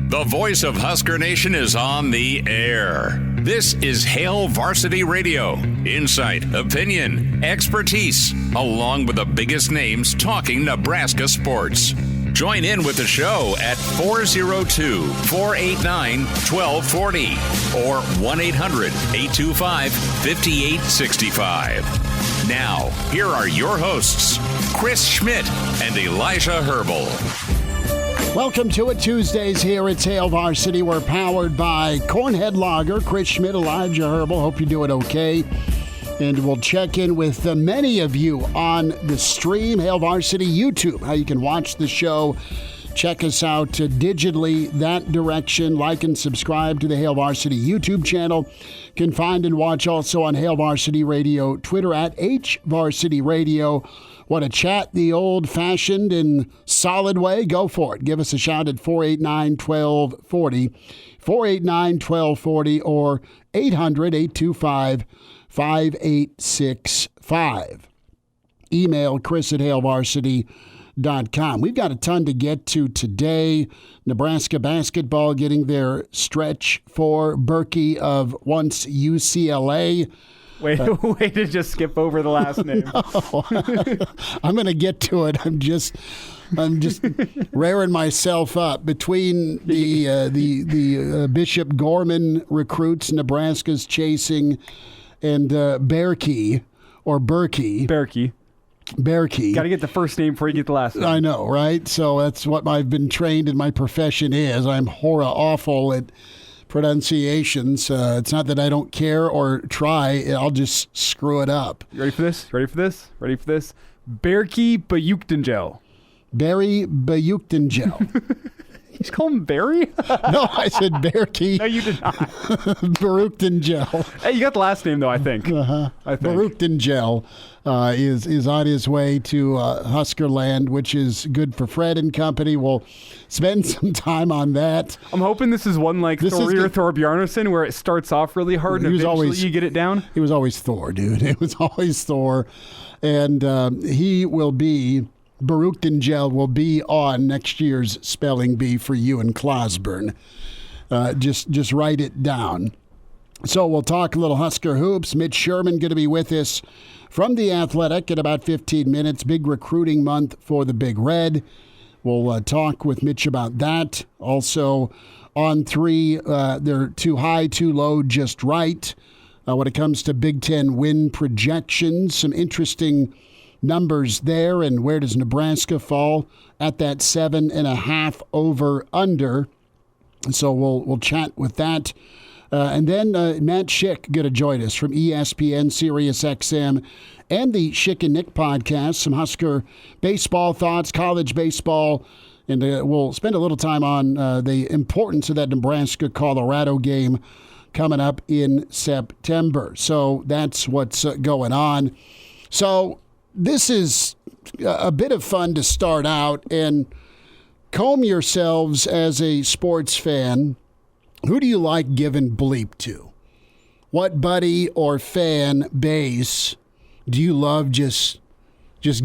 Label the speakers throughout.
Speaker 1: The voice of Husker Nation is on the air. This is Hail Varsity Radio. Insight, opinion, expertise, along with the biggest names talking Nebraska sports. Join in with the show at 402-489-1240 or 1-800-825-5865. Now, here are your hosts, Chris Schmidt and Elijah Herbel.
Speaker 2: Welcome to it. Tuesdays here at Hail Varsity. We're powered by Cornhead Lager, Chris Schmidt, Elijah Herbel. Hope you're doing okay. And we'll check in with many of you on the stream, Hail Varsity YouTube, how you can watch the show. Check us out digitally that direction. Like and subscribe to the Hail Varsity YouTube channel. You can find and watch also on Hail Varsity Radio, Twitter at HVarsity Radio. Want to chat the old-fashioned and solid way? Go for it. Give us a shout at 489-1240, 489-1240, or 800-825-5865. Email Chris at HailVarsity.com. We've got a ton to get to today. Nebraska basketball getting their stretch for Berkey of once UCLA.
Speaker 3: Way to just skip over the last name.
Speaker 2: No. I'm going to get to it. I'm just rearing myself up between the Bishop Gorman recruits Nebraska's chasing and Berkey. Got
Speaker 3: to get the first name before you get the last name.
Speaker 2: I know, right? So that's what I've been trained in my profession is. I'm awful at pronunciations. It's not that I don't care or try. I'll just screw it up.
Speaker 3: You ready for this? Berkey Bayuktengel.
Speaker 2: Barry Bayuktengel.
Speaker 3: You just call him Barry?
Speaker 2: No, I said Berkey.
Speaker 3: No, you did not.
Speaker 2: Bayuktengel.
Speaker 3: Hey, you got the last name, though, I think.
Speaker 2: Bayuktengel is on his way to Husker land, which is good for Fred and company. We'll spend some time on that.
Speaker 3: I'm hoping this is one like Thorir Thorbjarnason, where it starts off really hard and eventually you get it down.
Speaker 2: He was always Thor, dude. It was always Thor. And he will be... Bayuktengel will be on next year's spelling bee for you in Clausburn. Just write it down. So we'll talk a little Husker hoops. Mitch Sherman going to be with us from The Athletic in about 15 minutes. Big recruiting month for the Big Red. We'll talk with Mitch about that. Also on 3, they're too high, too low, just right. When it comes to Big Ten win projections, some interesting numbers there, and where does Nebraska fall at that 7.5 over under? So we'll chat with that, and then Matt Schick going to join us from ESPN, Sirius XM, and the Schick and Nick podcast. Some Husker baseball thoughts, college baseball, and we'll spend a little time on the importance of that Nebraska-Colorado game coming up in September. So that's what's going on. So this is a bit of fun to start out, and comb yourselves as a sports fan. Who do you like giving bleep to? What buddy or fan base do you love just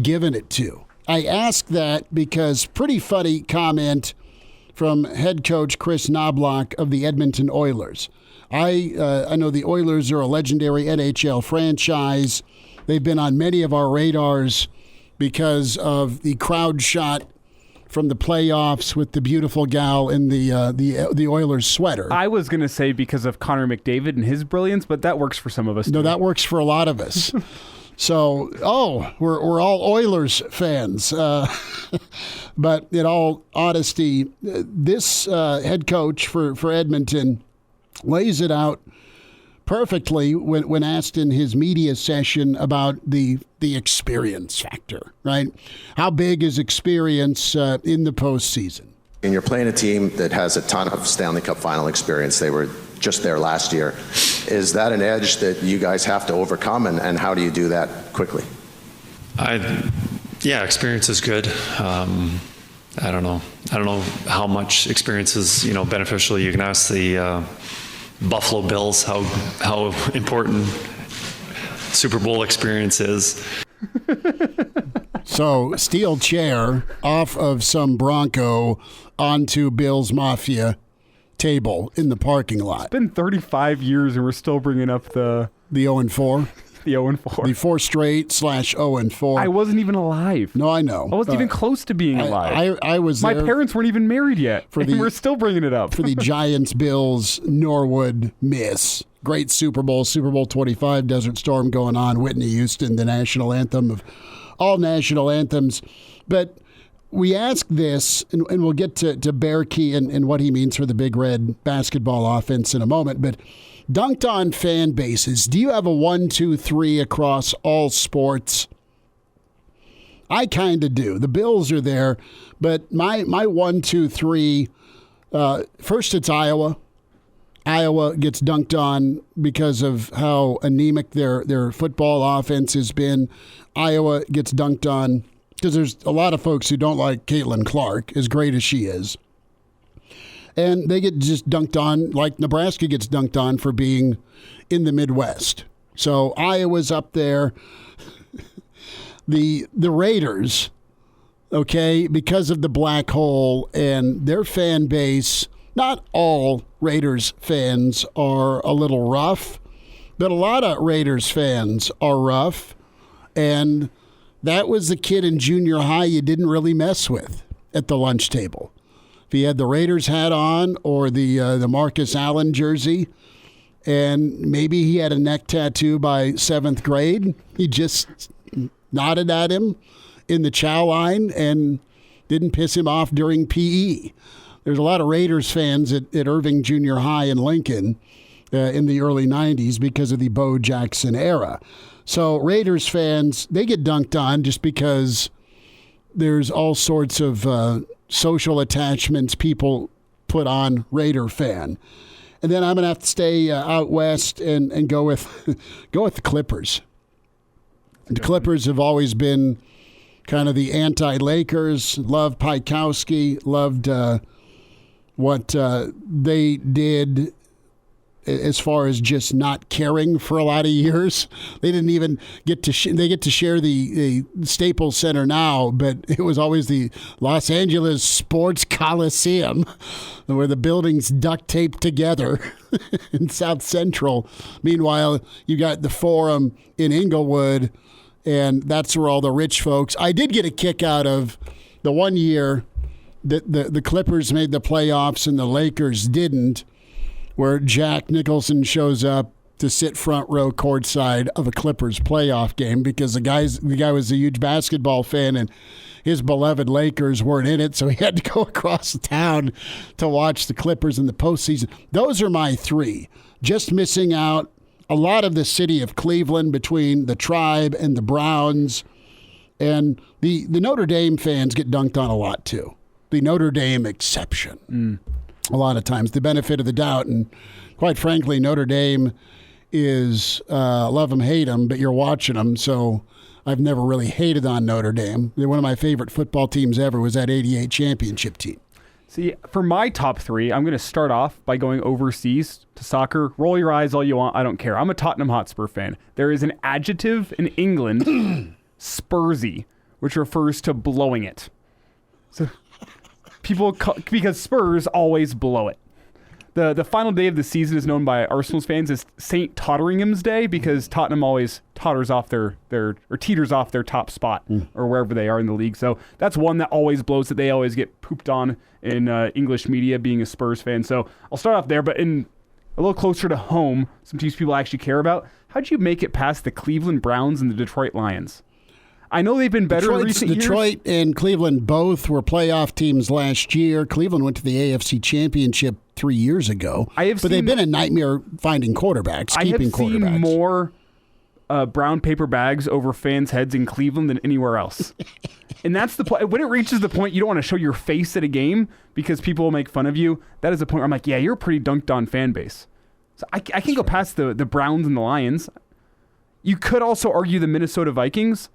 Speaker 2: giving it to? I ask that because pretty funny comment from head coach Chris Knobloch of the Edmonton Oilers. I know the Oilers are a legendary NHL franchise. They've been on many of our radars because of the crowd shot from the playoffs with the beautiful gal in the Oilers sweater.
Speaker 3: I was going to say because of Connor McDavid and his brilliance, but that works for some of us, too.
Speaker 2: No, that works for a lot of us. So, we're all Oilers fans. But in all honesty, this head coach for Edmonton lays it out perfectly when asked in his media session about the experience factor, right? How big is experience in the postseason?
Speaker 4: And you're playing a team that has a ton of Stanley Cup final experience. They were just there last year. Is that an edge that you guys have to overcome, and how do you do that quickly?
Speaker 5: Experience is good. I don't know how much experience is beneficial. You can ask the Buffalo Bills how important Super Bowl experience is.
Speaker 2: So, steel chair off of some Bronco onto Bills Mafia. table in the parking lot.
Speaker 3: It's been 35 years and we're still bringing up the
Speaker 2: 0-4.
Speaker 3: The 0-4.
Speaker 2: The 4 straight / 0-4.
Speaker 3: I wasn't even alive.
Speaker 2: No, I know.
Speaker 3: I wasn't even close to being alive.
Speaker 2: I was
Speaker 3: My
Speaker 2: there. My
Speaker 3: parents weren't even married yet. And we're still bringing it up.
Speaker 2: For the Giants-Bills Norwood miss. Great Super Bowl 25, Desert Storm going on. Whitney Houston, the national anthem of all national anthems. But we ask this, and we'll get to Bearkey and what he means for the Big Red basketball offense in a moment, but Dunked On fan bases, do you have a 1, 2, 3 across all sports? I kind of do. The Bills are there, but my 1, 2, 3, first it's Iowa. Iowa gets dunked on because of how anemic their football offense has been. Iowa gets dunked on because there's a lot of folks who don't like Caitlin Clark, as great as she is. And they get just dunked on like Nebraska gets dunked on for being in the Midwest. So Iowa's up there. The Raiders, okay, because of the black hole and their fan base, not all Raiders fans are a little rough, but a lot of Raiders fans are rough. And that was the kid in junior high you didn't really mess with at the lunch table. If he had the Raiders hat on or the Marcus Allen jersey, and maybe he had a neck tattoo by 7th grade, he just nodded at him in the chow line and didn't piss him off during PE. There's a lot of Raiders fans at Irving Junior High in Lincoln in the early 90s because of the Bo Jackson era. So Raiders fans, they get dunked on just because there's all sorts of social attachments people put on Raider fan. And then I'm going to have to stay out west and go with the Clippers. The Clippers have always been kind of the anti-Lakers. Loved Pikowski. Loved what they did as far as just not caring for a lot of years. They didn't even get to they get to share the Staples Center now, but it was always the Los Angeles Sports Coliseum where the buildings duct taped together in South Central. Meanwhile, you got the Forum in Inglewood, and that's where all the rich folks. I did get a kick out of the one year that the Clippers made the playoffs and the Lakers didn't, where Jack Nicholson shows up to sit front row courtside of a Clippers playoff game because the guy was a huge basketball fan and his beloved Lakers weren't in it, so he had to go across the town to watch the Clippers in the postseason. Those are my 3. Just missing out a lot of the city of Cleveland between the Tribe and the Browns. And the Notre Dame fans get dunked on a lot too. The Notre Dame exception. A lot of times, the benefit of the doubt. And quite frankly, Notre Dame is love them, hate them, but you're watching them. So I've never really hated on Notre Dame. They're one of my favorite football teams ever was that 88 championship team.
Speaker 3: See, for my top 3, I'm going to start off by going overseas to soccer. Roll your eyes all you want. I don't care. I'm a Tottenham Hotspur fan. There is an adjective in England, Spursy, which refers to blowing it. So because Spurs always blow it. The final day of the season is known by Arsenal's fans as St. Totteringham's Day because Tottenham always teeters off their top spot or wherever they are in the league. So that's one that always blows it. They always get pooped on in English media being a Spurs fan. So I'll start off there, but in a little closer to home, some teams people actually care about. How'd you make it past the Cleveland Browns and the Detroit Lions? I know they've been better in recent years.
Speaker 2: Detroit and Cleveland both were playoff teams last year. Cleveland went to the AFC Championship 3 years ago. They've been a nightmare finding quarterbacks, keeping quarterbacks. I have seen more brown paper bags over fans' heads in Cleveland than anywhere else. And that's the point. When it reaches the point you don't want to show your face at a game because people will make fun of you, that is the point where I'm like, yeah, you're a pretty dunked on fan base. So I can go past the Browns and the Lions. You could also argue the Minnesota Vikings.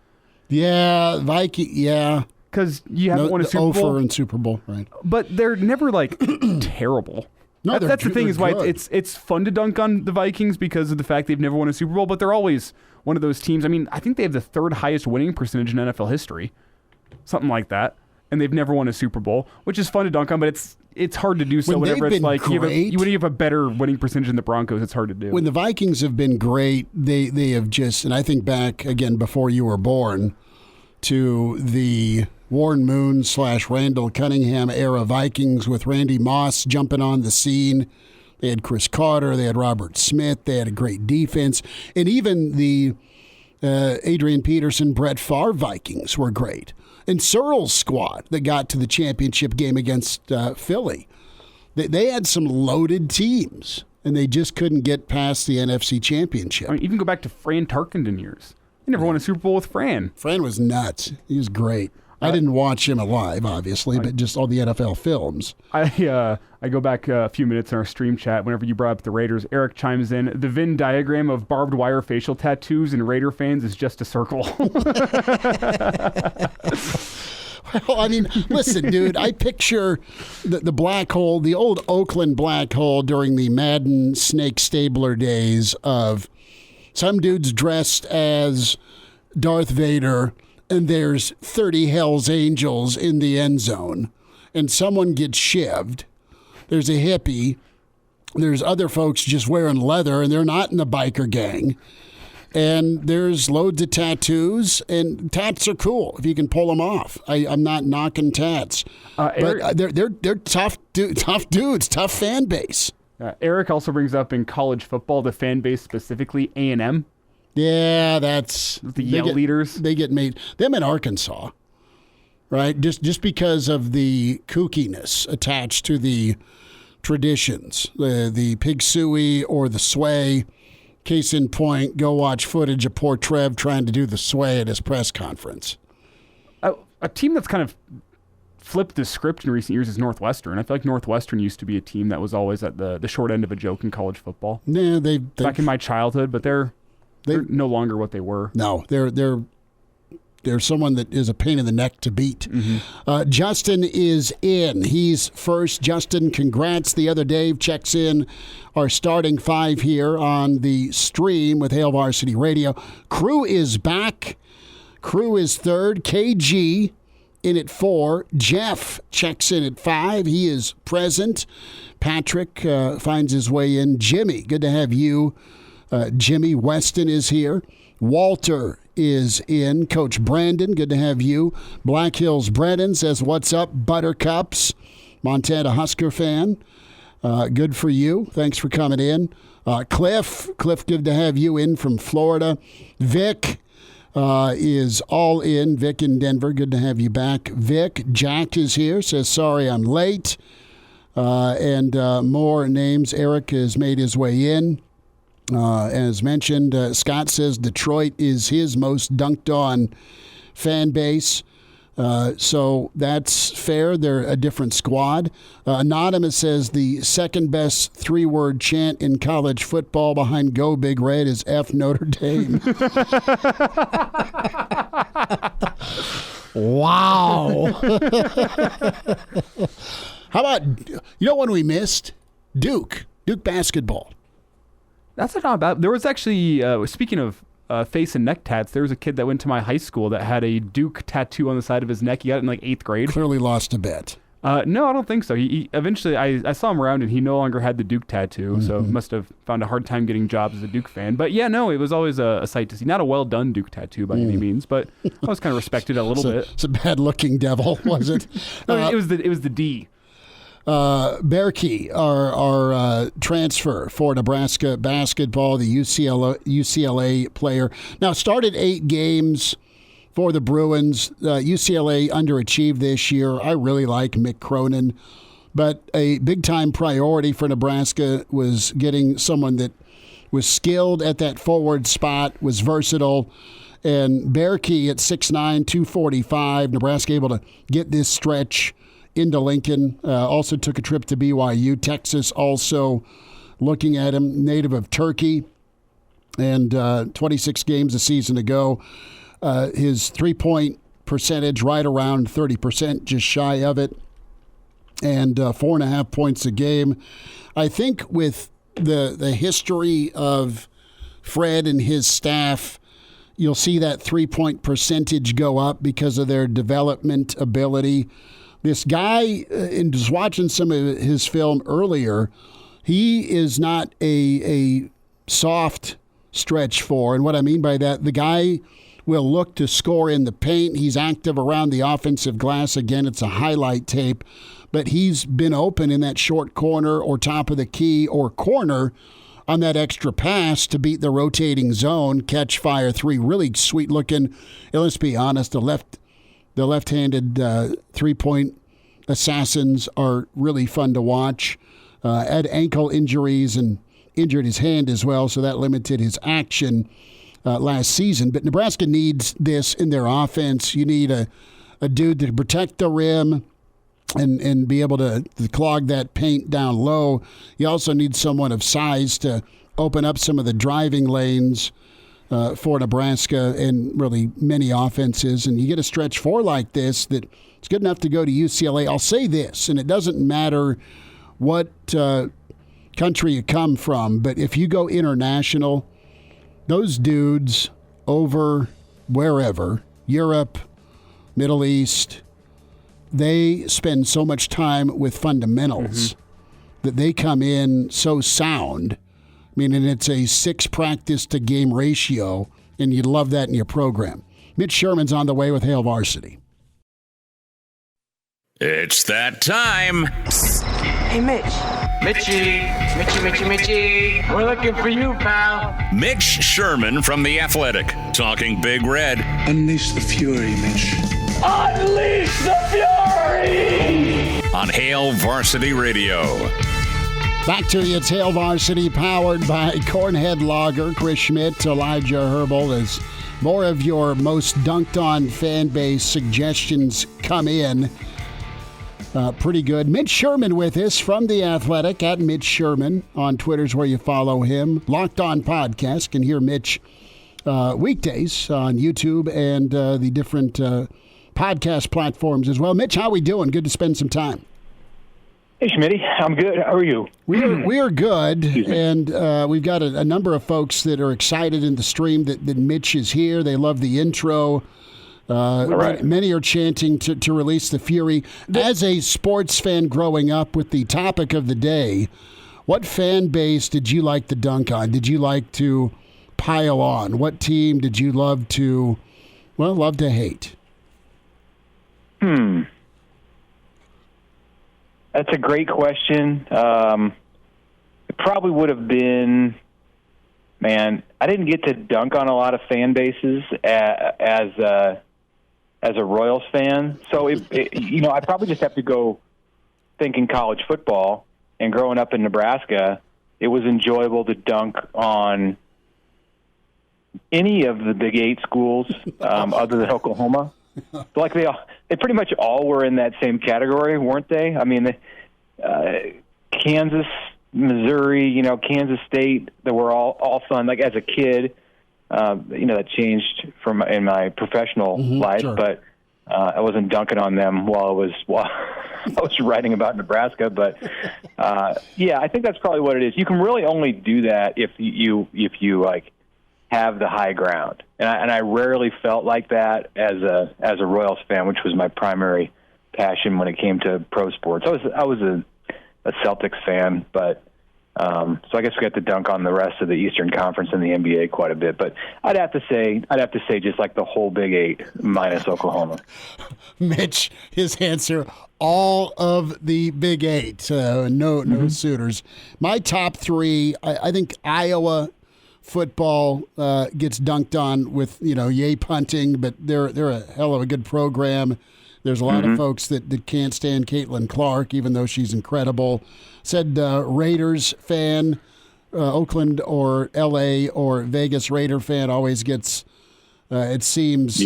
Speaker 2: Yeah, yeah.
Speaker 3: Because you haven't won a Super Bowl.
Speaker 2: In Super Bowl, right.
Speaker 3: But they're never, terrible.
Speaker 2: No,
Speaker 3: that's the thing is why it's fun to dunk on the Vikings because of the fact they've never won a Super Bowl, but they're always one of those teams. I mean, I think they have the 3rd highest winning percentage in NFL history. Something like that. And they've never won a Super Bowl, which is fun to dunk on, but it's hard to do so
Speaker 2: When
Speaker 3: whenever
Speaker 2: they've
Speaker 3: it's
Speaker 2: been
Speaker 3: like
Speaker 2: great,
Speaker 3: when you have a better winning percentage than the Broncos. It's hard to do.
Speaker 2: when the Vikings have been great, they have just, and I think back again before you were born, to the Warren Moon / Randall Cunningham era Vikings with Randy Moss jumping on the scene. They had Chris Carter, they had Robert Smith, they had a great defense, and even the Adrian Peterson, Brett Favre Vikings were great. And Searle's squad that got to the championship game against Philly, they had some loaded teams, and they just couldn't get past the NFC Championship.
Speaker 3: I mean, even go back to Fran Tarkenton years. He never won a Super Bowl with Fran.
Speaker 2: Fran was nuts. He was great. I didn't watch him alive, obviously, but just all the NFL films.
Speaker 3: I go back a few minutes in our stream chat whenever you brought up the Raiders. Eric chimes in, the Venn diagram of barbed wire facial tattoos and Raider fans is just a circle.
Speaker 2: Well, I mean, listen, dude, I picture the black hole, the old Oakland black hole during the Madden Snake Stabler days of some dudes dressed as Darth Vader, and there's 30 Hell's Angels in the end zone, and someone gets shivved. There's a hippie. There's other folks just wearing leather, and they're not in the biker gang. And there's loads of tattoos, and tats are cool if you can pull them off. I'm not knocking tats, but they're tough dudes, tough fan base.
Speaker 3: Eric also brings up in college football the fan base, specifically A&M.
Speaker 2: Yeah, that's
Speaker 3: the Yale leaders.
Speaker 2: They get made. Them in Arkansas, right? Just because of the kookiness attached to the traditions, the pig suey or the sway. Case in point, go watch footage of poor Trev trying to do the sway at his press conference.
Speaker 3: A team that's kind of flipped the script in recent years is Northwestern. I feel like Northwestern used to be a team that was always at the short end of a joke in college football.
Speaker 2: Yeah,
Speaker 3: back in my childhood, but they're no longer what they were.
Speaker 2: No, they're someone that is a pain in the neck to beat. Mm-hmm. Justin is in. He's first. Justin, congrats. The other Dave checks in our starting five here on the stream with Hail Varsity Radio. Crew is back. Crew is third. KG in at 4. Jeff checks in at 5. He is present. Patrick finds his way in. Jimmy, good to have you. Jimmy Weston is here. Walter is in. Coach Brandon, good to have you. Black Hills Brennan says, what's up, Buttercups? Montana Husker fan. Good for you. Thanks for coming in. Cliff, good to have you in from Florida. Vic is all in. Vic in Denver, good to have you back. Vic, Jack is here, says, sorry I'm late. And more names. Eric has made his way in. As mentioned, Scott says Detroit is his most dunked on fan base. So that's fair. They're a different squad. Anonymous says the second best 3-word chant in college football behind Go Big Red is F Notre Dame. Wow. How about, when we missed? Duke basketball.
Speaker 3: That's not bad. There was actually, speaking of face and neck tats, there was a kid that went to my high school that had a Duke tattoo on the side of his neck. He got it in like 8th grade.
Speaker 2: Clearly lost a bet.
Speaker 3: No, I don't think so. He eventually, I saw him around and he no longer had the Duke tattoo, so must have found a hard time getting jobs as a Duke fan. But yeah, no, it was always a sight to see. Not a well-done Duke tattoo by any means, but I was kind of respected a little bit.
Speaker 2: It's a bad-looking devil, was it?
Speaker 3: No, it was the D.
Speaker 2: Berkey, our transfer for Nebraska basketball, the UCLA player. Now, started 8 games for the Bruins. UCLA underachieved this year. I really like Mick Cronin, but a big-time priority for Nebraska was getting someone that was skilled at that forward spot, was versatile, and Berkey at 6'9", 245. Nebraska able to get this stretch into Lincoln. Also took a trip to BYU. Texas also looking at him, native of Turkey, and 26 games a season ago. His three-point percentage right around 30%, just shy of it, and 4.5 points a game. I think with the history of Fred and his staff, you'll see that 3-point percentage go up because of their development ability. This guy, in just watching some of his film earlier, he is not a soft stretch four. And what I mean by that, the guy will look to score in the paint. He's active around the offensive glass. Again, it's a highlight tape. But he's been open in that short corner or top of the key or corner on that extra pass to beat the rotating zone, catch, fire three. Really sweet looking. And let's be honest, the left-handed three-point assassins are really fun to watch. Had ankle injuries and injured his hand as well, so that limited his action last season. But Nebraska needs this in their offense. You need a dude to protect the rim and be able to clog that paint down low. You also need someone of size to open up some of the driving lanes for Nebraska and really many offenses. And you get a stretch four like this that it's good enough to go to UCLA. I'll say this, and it doesn't matter what country you come from, but if you go international, those dudes over wherever, Europe, Middle East, they spend so much time with fundamentals that they come in so sound. I mean, and it's a 6 practice to game ratio, and you'd love that in your program. Mitch Sherman's on the way with Hail Varsity.
Speaker 1: It's that time.
Speaker 6: Hey, Mitch. Mitchie. We're looking for you, pal.
Speaker 1: Mitch Sherman from The Athletic, talking Big Red.
Speaker 7: Unleash the fury, Mitch.
Speaker 6: Unleash the fury!
Speaker 1: On Hail Varsity Radio.
Speaker 2: Back to you. It's Hail Varsity, powered by Cornhead Lager. Chris Schmidt, Elijah Herbel, as more of your most dunked on fan base suggestions come in. Pretty good. Mitch Sherman with us from The Athletic, at Mitch Sherman on Twitter's where you follow him. Locked On Podcast. Can hear Mitch weekdays on YouTube and the different podcast platforms as well. Mitch, how we doing? Good to spend some time.
Speaker 8: Hey, Schmitty. I'm good. How are you?
Speaker 2: We are good, and we've got a number of folks that are excited in the stream that Mitch is here. They love the intro.
Speaker 8: Right.
Speaker 2: Many are chanting to release the fury. As a sports fan growing up with the topic of the day, what fan base did you like to dunk on? Did you like to pile on? What team did you love to hate?
Speaker 8: That's a great question. It probably would have been, man, I didn't get to dunk on a lot of fan bases as a Royals fan. So, I probably just have to go thinking college football. And growing up in Nebraska, it was enjoyable to dunk on any of the Big 8 schools other than Oklahoma. Like they pretty much all were in that same category, weren't they? I mean, Kansas, Missouri, Kansas State, they were all fun. Like as a kid, that changed in my professional life, sure. But I wasn't dunking on them while I was writing about Nebraska. But I think that's probably what it is. You can really only do that if you like have the high ground, and I rarely felt like that as a Royals fan, which was my primary passion when it came to pro sports. I was a Celtics fan, but so I guess we got to dunk on the rest of the Eastern Conference and the NBA quite a bit. But I'd have to say just like the whole Big 8 minus Oklahoma.
Speaker 2: Mitch, his answer, all of the Big 8, no suitors. My top 3, I think Iowa football gets dunked on with yay punting, but they're a hell of a good program. There's a lot of folks that can't stand Caitlin Clark, even though she's incredible. Said Raiders fan, Oakland or L.A. or Vegas Raider fan always gets, it seems,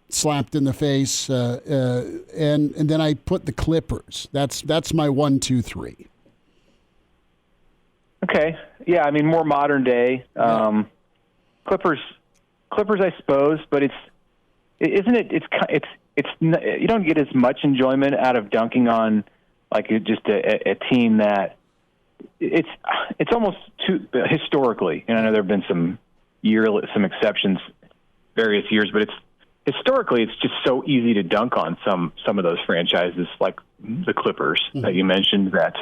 Speaker 2: slapped in the face. And then I put the Clippers. That's my 1, 2, 3.
Speaker 8: Okay. Yeah, I mean, more modern day. Clippers, I suppose, but it's you don't get as much enjoyment out of dunking on like just a team that it's almost too historically. And I know there have been some exceptions, various years, but historically, it's just so easy to dunk on some of those franchises, like the Clippers that you mentioned, that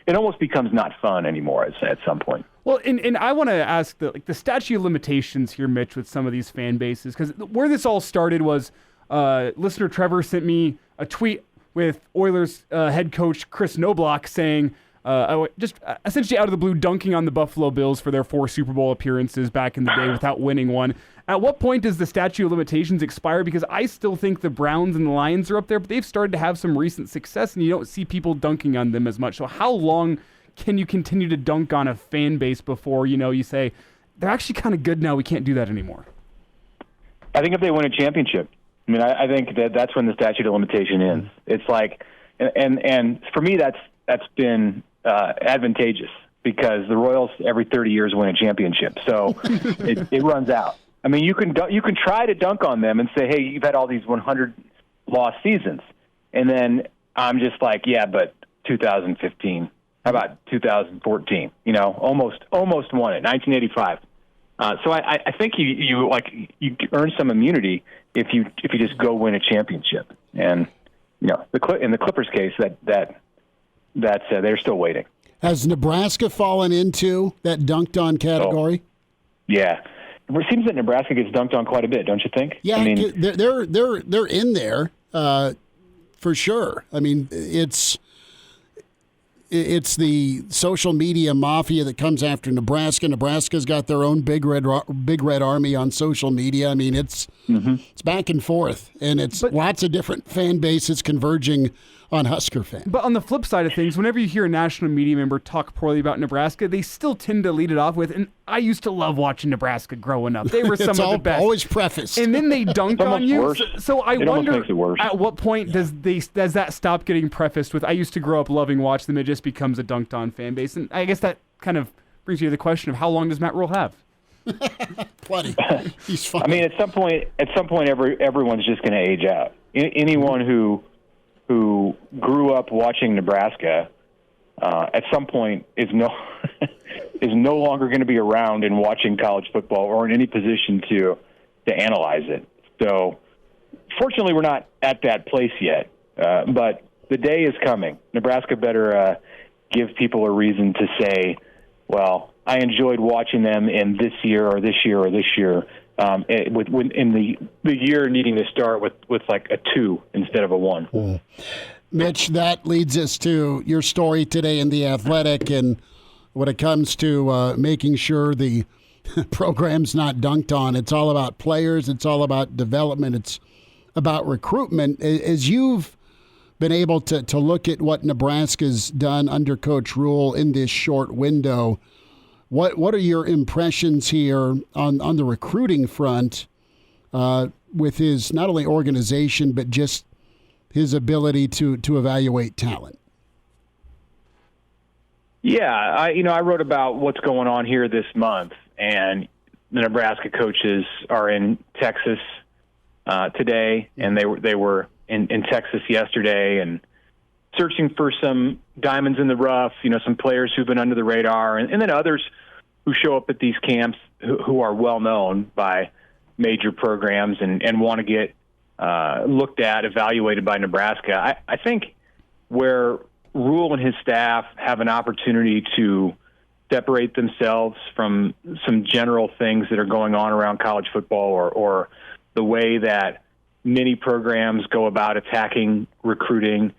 Speaker 8: it almost becomes not fun anymore at some point.
Speaker 3: Well, and I want to ask the statute of limitations here, Mitch, with some of these fan bases, because where this all started was listener Trevor sent me a tweet with Oilers head coach Chris Knobloch saying, just essentially out of the blue, dunking on the Buffalo Bills for their 4 Super Bowl appearances back in the day without winning one. At what point does the statute of limitations expire? Because I still think the Browns and the Lions are up there, but they've started to have some recent success, and you don't see people dunking on them as much. So how long can you continue to dunk on a fan base before, you say, they're actually kind of good now, we can't do that anymore?
Speaker 8: I think if they win a championship. I mean, I think that's when the statute of limitation ends. It's like, and for me, that's been advantageous, because the Royals every 30 years win a championship, so it runs out. I mean, you can try to dunk on them and say, hey, you've had all these 100 lost seasons, and then I'm just like, yeah, but 2015, how about 2014? Almost won it, 1985. So I think you earn some immunity if you just go win a championship, and in the Clippers case that they're still waiting.
Speaker 2: Has Nebraska fallen into that dunked on category?
Speaker 8: Yeah, it seems that Nebraska gets dunked on quite a bit, don't you think?
Speaker 2: Yeah, I mean, they're in there for sure. I mean, it's the social media mafia that comes after Nebraska. Nebraska's got their own big red army on social media. I mean, it's back and forth, and it's lots of different fan bases converging on Husker fans.
Speaker 3: But on the flip side of things, whenever you hear a national media member talk poorly about Nebraska, they still tend to lead it off with, and I used to love watching Nebraska growing up. They were some of the best.
Speaker 2: Always prefaced.
Speaker 3: And then they dunk on you.
Speaker 8: Worse.
Speaker 3: So I wonder,
Speaker 8: makes it worse.
Speaker 3: At what point does that stop getting prefaced with, I used to grow up loving Watch Them, it just becomes a dunked on fan base? And I guess that kind of brings you to the question of how long does Matt Rhule have?
Speaker 2: Plenty. He's fine.
Speaker 8: I mean, at some point, everyone's just going to age out. Anyone who grew up watching Nebraska at some point is no longer going to be around and watching college football or in any position to analyze it. So fortunately, we're not at that place yet, but the day is coming. Nebraska better give people a reason to say, well, I enjoyed watching them in this year or this year or this year, in the year needing to start with like a 2 instead of a 1.
Speaker 2: Cool. Mitch, that leads us to your story today in The Athletic, and when it comes to making sure the program's not dunked on, it's all about players, it's all about development, it's about recruitment. As you've been able to look at what Nebraska's done under Coach Rhule in this short window, what are your impressions here on the recruiting front with his not only organization but just his ability to evaluate talent?
Speaker 8: Yeah, I wrote about what's going on here this month, and the Nebraska coaches are in Texas today, and they were in Texas yesterday, and searching for some diamonds in the rough, some players who've been under the radar, and then others who show up at these camps who are well known by major programs and want to get looked at, evaluated by Nebraska. I think where Rhule and his staff have an opportunity to separate themselves from some general things that are going on around college football or the way that many programs go about attacking recruiting.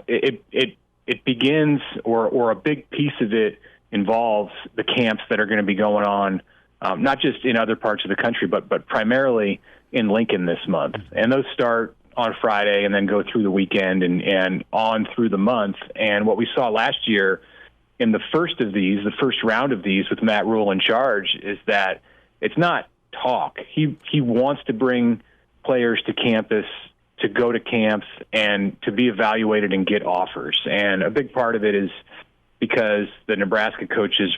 Speaker 8: It begins, or a big piece of it involves the camps that are going to be going on, not just in other parts of the country, but primarily in Lincoln this month. And those start on Friday and then go through the weekend and on through the month. And what we saw last year in the first round of these with Matt Rhule in charge, is that it's not talk. He wants to bring players to campus, to go to camps, and to be evaluated and get offers. And a big part of it is because the Nebraska coaches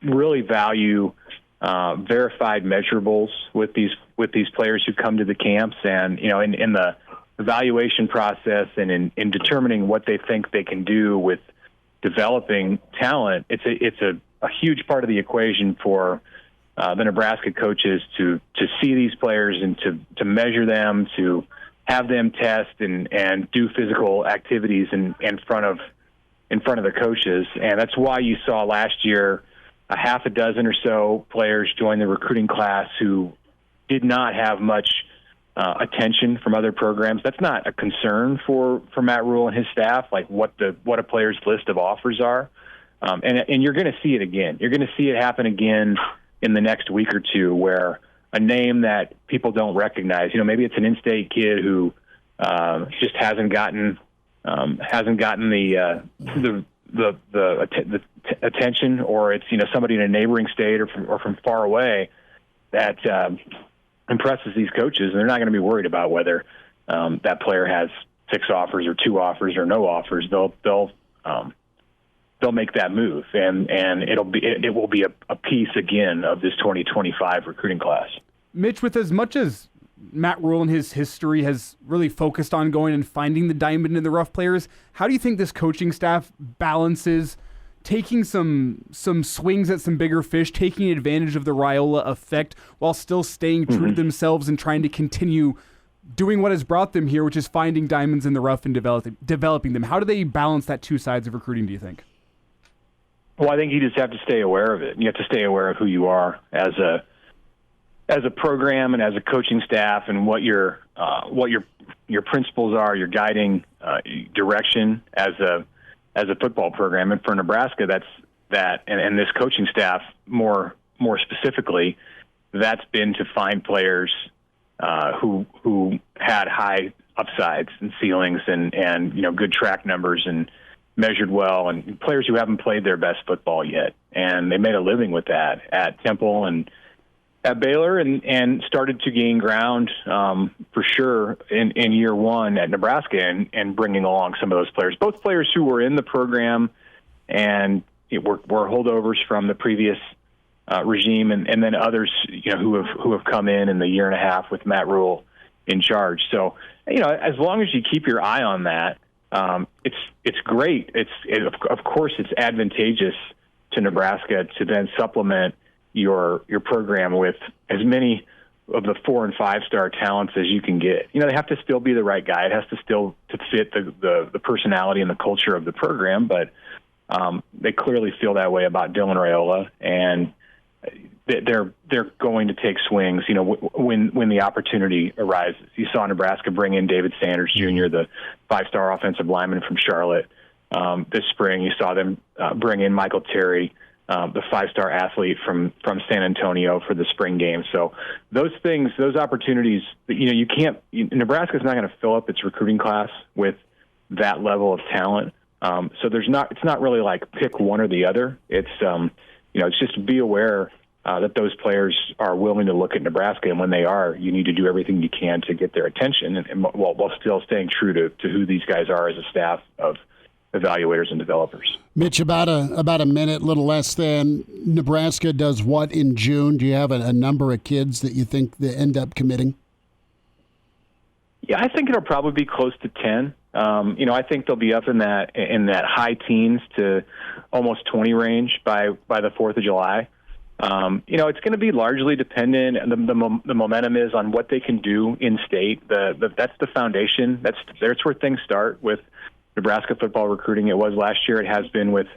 Speaker 8: really value verified measurables with these players who come to the camps, and in the evaluation process and in determining what they think they can do with developing talent, it's a huge part of the equation for the Nebraska coaches to see these players and to measure them, to have them test and do physical activities in front of the coaches. And that's why you saw last year a half a dozen or so players join the recruiting class who did not have much attention from other programs. That's not a concern for Matt Rhule and his staff, like what a player's list of offers are. And you're going to see it again. You're going to see it happen again in the next week or two, where a name that people don't recognize, maybe it's an in-state kid who just hasn't gotten the attention, or it's somebody in a neighboring state or from far away that impresses these coaches, and they're not going to be worried about whether that player has 6 offers or 2 offers or no offers. They'll make that move, and it will be a piece again of this 2025 recruiting class.
Speaker 3: Mitch, with as much as Matt Rhule in his history has really focused on going and finding the diamond in the rough players, how do you think this coaching staff balances taking some swings at some bigger fish, taking advantage of the Raiola effect, while still staying true to themselves and trying to continue doing what has brought them here, which is finding diamonds in the rough and developing them? How do they balance that two sides of recruiting, do you think?
Speaker 8: Well, I think you just have to stay aware of it. You have to stay aware of who you are as a program and as a coaching staff, and what your principles are, your guiding direction as a football program. And for Nebraska, and this coaching staff more specifically, that's been to find players who had high upsides and ceilings and good track numbers and measured well, and players who haven't played their best football yet. And they made a living with that at Temple and at Baylor, and started to gain ground for sure in year one at Nebraska, and bringing along some of those players, both players who were in the program and were holdovers from the previous regime, and then others who have come in the year and a half with Matt Rhule in charge. So as long as you keep your eye on that, it's great. Of course it's advantageous to Nebraska to then supplement your program with as many of the 4- and 5-star talents as you can get. They have to still be the right guy. It has to still to fit the personality and the culture of the program, but they clearly feel that way about Dylan Raiola, and they're going to take swings, when the opportunity arises. You saw Nebraska bring in David Sanders Jr., the 5-star offensive lineman from Charlotte. This spring, you saw them bring in Michael Terry, the 5-star athlete from San Antonio, for the spring game. So those opportunities, Nebraska's not going to fill up its recruiting class with that level of talent. So it's not really like pick one or the other. It's just be aware that those players are willing to look at Nebraska, and when they are, you need to do everything you can to get their attention, and while still staying true to who these guys are as a staff of evaluators and developers.
Speaker 2: Mitch, about a minute, little less than. Nebraska does what in June? Do you have a number of kids that you think they end up committing?
Speaker 8: Yeah, I think it'll probably be close to 10. I think they'll be up in that high teens to almost 20 range by the 4th of July. It's going to be largely dependent. The momentum is on what they can do in state. That's the foundation. That's where things start with Nebraska football recruiting. It was last year. It has been with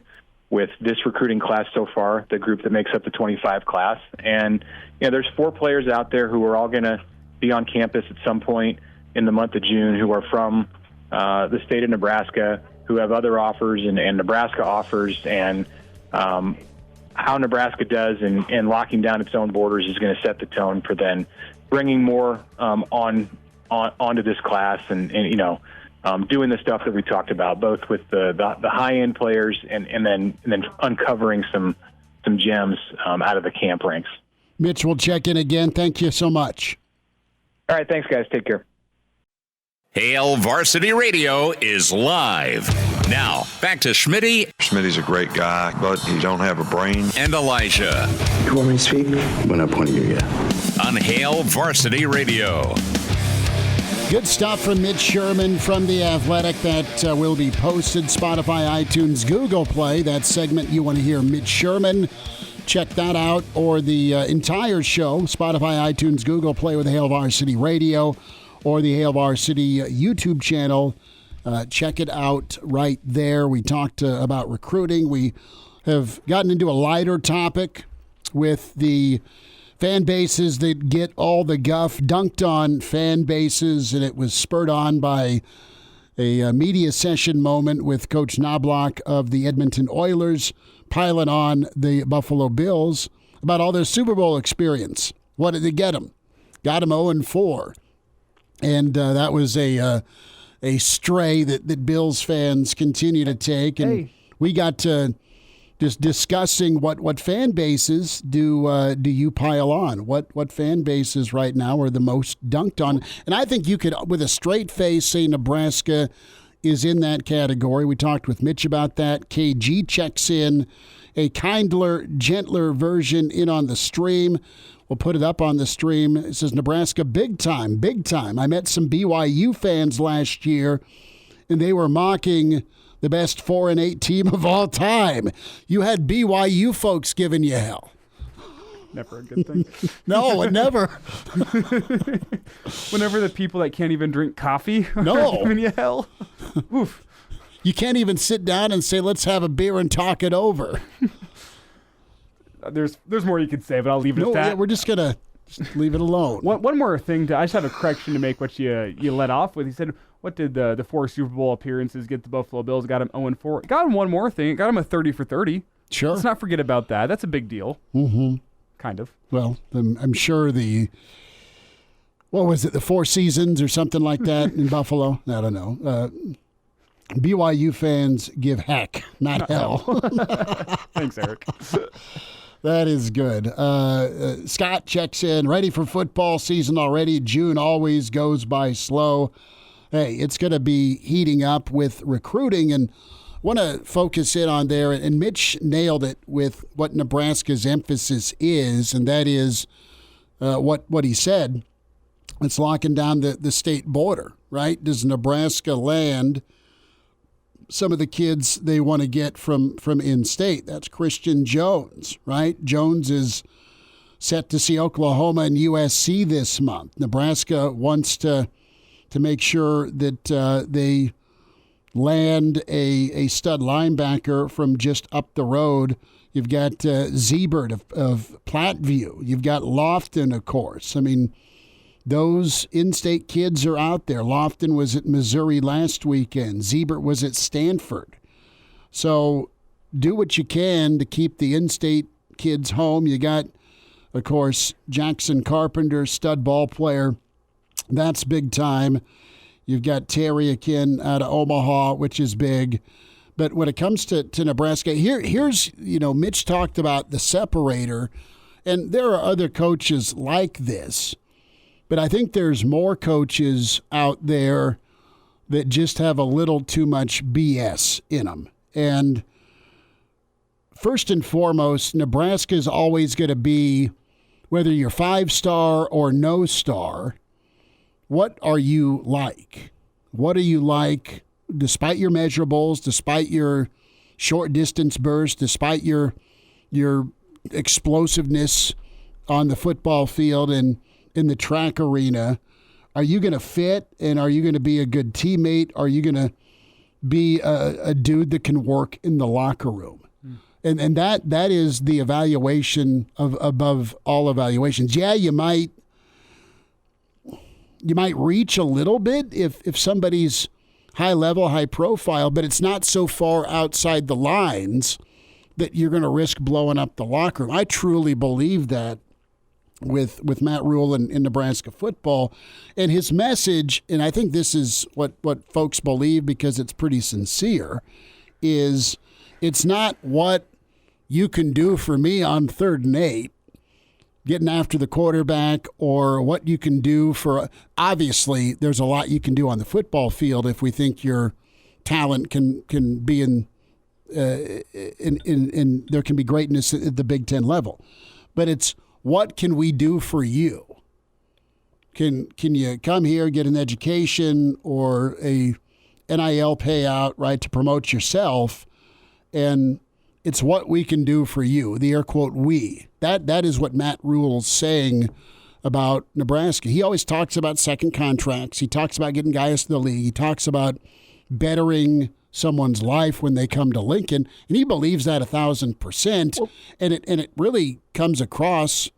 Speaker 8: this recruiting class so far, the group that makes up the 25 class. And there's 4 players out there who are all going to be on campus at some point in the month of June, who are from the state of Nebraska, who have other offers and Nebraska offers, and how Nebraska does in locking down its own borders is going to set the tone for then bringing more onto this class, and doing the stuff that we talked about, both with the high end players and then uncovering some gems out of the camp ranks.
Speaker 2: Mitch, we'll check in again. Thank you so much.
Speaker 8: All right, thanks guys. Take care.
Speaker 1: Hail Varsity Radio is live. Now, back to Schmitty.
Speaker 9: Schmitty's a great guy, but he don't have a brain.
Speaker 1: And Elijah.
Speaker 10: You want me to speak? When I point you, yeah.
Speaker 1: On Hail Varsity Radio.
Speaker 2: Good stuff from Mitch Sherman from The Athletic that will be posted Spotify, iTunes, Google Play. That segment you want to hear Mitch Sherman check that out, or the entire show, Spotify, iTunes, Google Play with Hail Varsity Radio, or the Hail Varsity YouTube channel. Check it out right there. We talked about recruiting. We have gotten into a lighter topic with the fan bases that get all the guff, dunked on fan bases, and it was spurred on by a media session moment with Coach Knobloch of the Edmonton Oilers piling on the Buffalo Bills about all their Super Bowl experience. What did they get them? Got them 0-4. And that was a stray that Bills fans continue to take. And we got to just discussing what fan bases do you pile on? What fan bases right now are the most dunked on? And I think you could, with a straight face, say Nebraska is in that category. We talked with Mitch about that. KG checks in a kindler, gentler version in on the stream. We'll put it up on the stream. It says, Nebraska, big time, big time. I met some BYU fans last year, and they were mocking the best 4-8 team of all time. You had BYU folks giving you hell.
Speaker 3: Never a good thing.
Speaker 2: No, never.
Speaker 3: Whenever the people that can't even drink coffee are giving you hell. Oof.
Speaker 2: You can't even sit down and say, let's have a beer and talk it over.
Speaker 3: There's more you could say, but I'll leave it at that.
Speaker 2: Yeah, we're just going to leave it alone.
Speaker 3: One more thing. I just have a correction to make what you let off with. He said, what did the 4 Super Bowl appearances get the Buffalo Bills? Got him 0-4. Got him one more thing. Got him a 30 for 30.
Speaker 2: Sure.
Speaker 3: Let's not forget about that. That's a big deal.
Speaker 2: Mm-hmm.
Speaker 3: Kind of.
Speaker 2: Well, I'm sure what was it, the 4 seasons or something like that in Buffalo? I don't know. BYU fans give heck, not hell.
Speaker 3: Thanks, Eric.
Speaker 2: That is good. Scott checks in. Ready for football season already. June always goes by slow. Hey, it's going to be heating up with recruiting, and want to focus in on there. And Mitch nailed it with what Nebraska's emphasis is, and that is what he said. It's locking down the state border, right? Does Nebraska land some of the kids they want to get from in-state? That's Christian Jones, right? Jones is set to see Oklahoma and USC this month. Nebraska wants to make sure that they land a stud linebacker from just up the road. You've got Ziebert of Platteview. You've got Lofton, of course. I mean, those in-state kids are out there. Lofton was at Missouri last weekend. Ziebert was at Stanford. So do what you can to keep the in-state kids home. You got, of course, Jackson Carpenter, stud ball player. That's big time. You've got Terry Akin out of Omaha, which is big. But when it comes to Nebraska, here's, Mitch talked about the separator, and there are other coaches like this. But I think there's more coaches out there that just have a little too much BS in them. And first and foremost, Nebraska is always going to be, whether you're 5-star or no star, what are you like? What are you like despite your measurables, despite your short distance burst, despite your explosiveness on the football field and in the track arena? Are you going to fit, and are you going to be a good teammate? Are you going to be a dude that can work in the locker room? And that is the evaluation above all evaluations. Yeah, you might reach a little bit if somebody's high level, high profile, but it's not so far outside the lines that you're going to risk blowing up the locker room. I truly believe that with Matt Rhule in Nebraska football. And his message, and I think this is what folks believe because it's pretty sincere, is it's not what you can do for me on 3rd and 8, getting after the quarterback, or what you can do for, obviously there's a lot you can do on the football field if we think your talent can be in there can be greatness at the Big Ten level. But it's, what can we do for you? Can you come here, get an education or a NIL payout, right, to promote yourself, and it's what we can do for you. The air quote we. That is what Matt Rhule's saying about Nebraska. He always talks about second contracts. He talks about getting guys to the league. He talks about bettering someone's life when they come to Lincoln, and he believes that 1,000%. Well, and it really comes across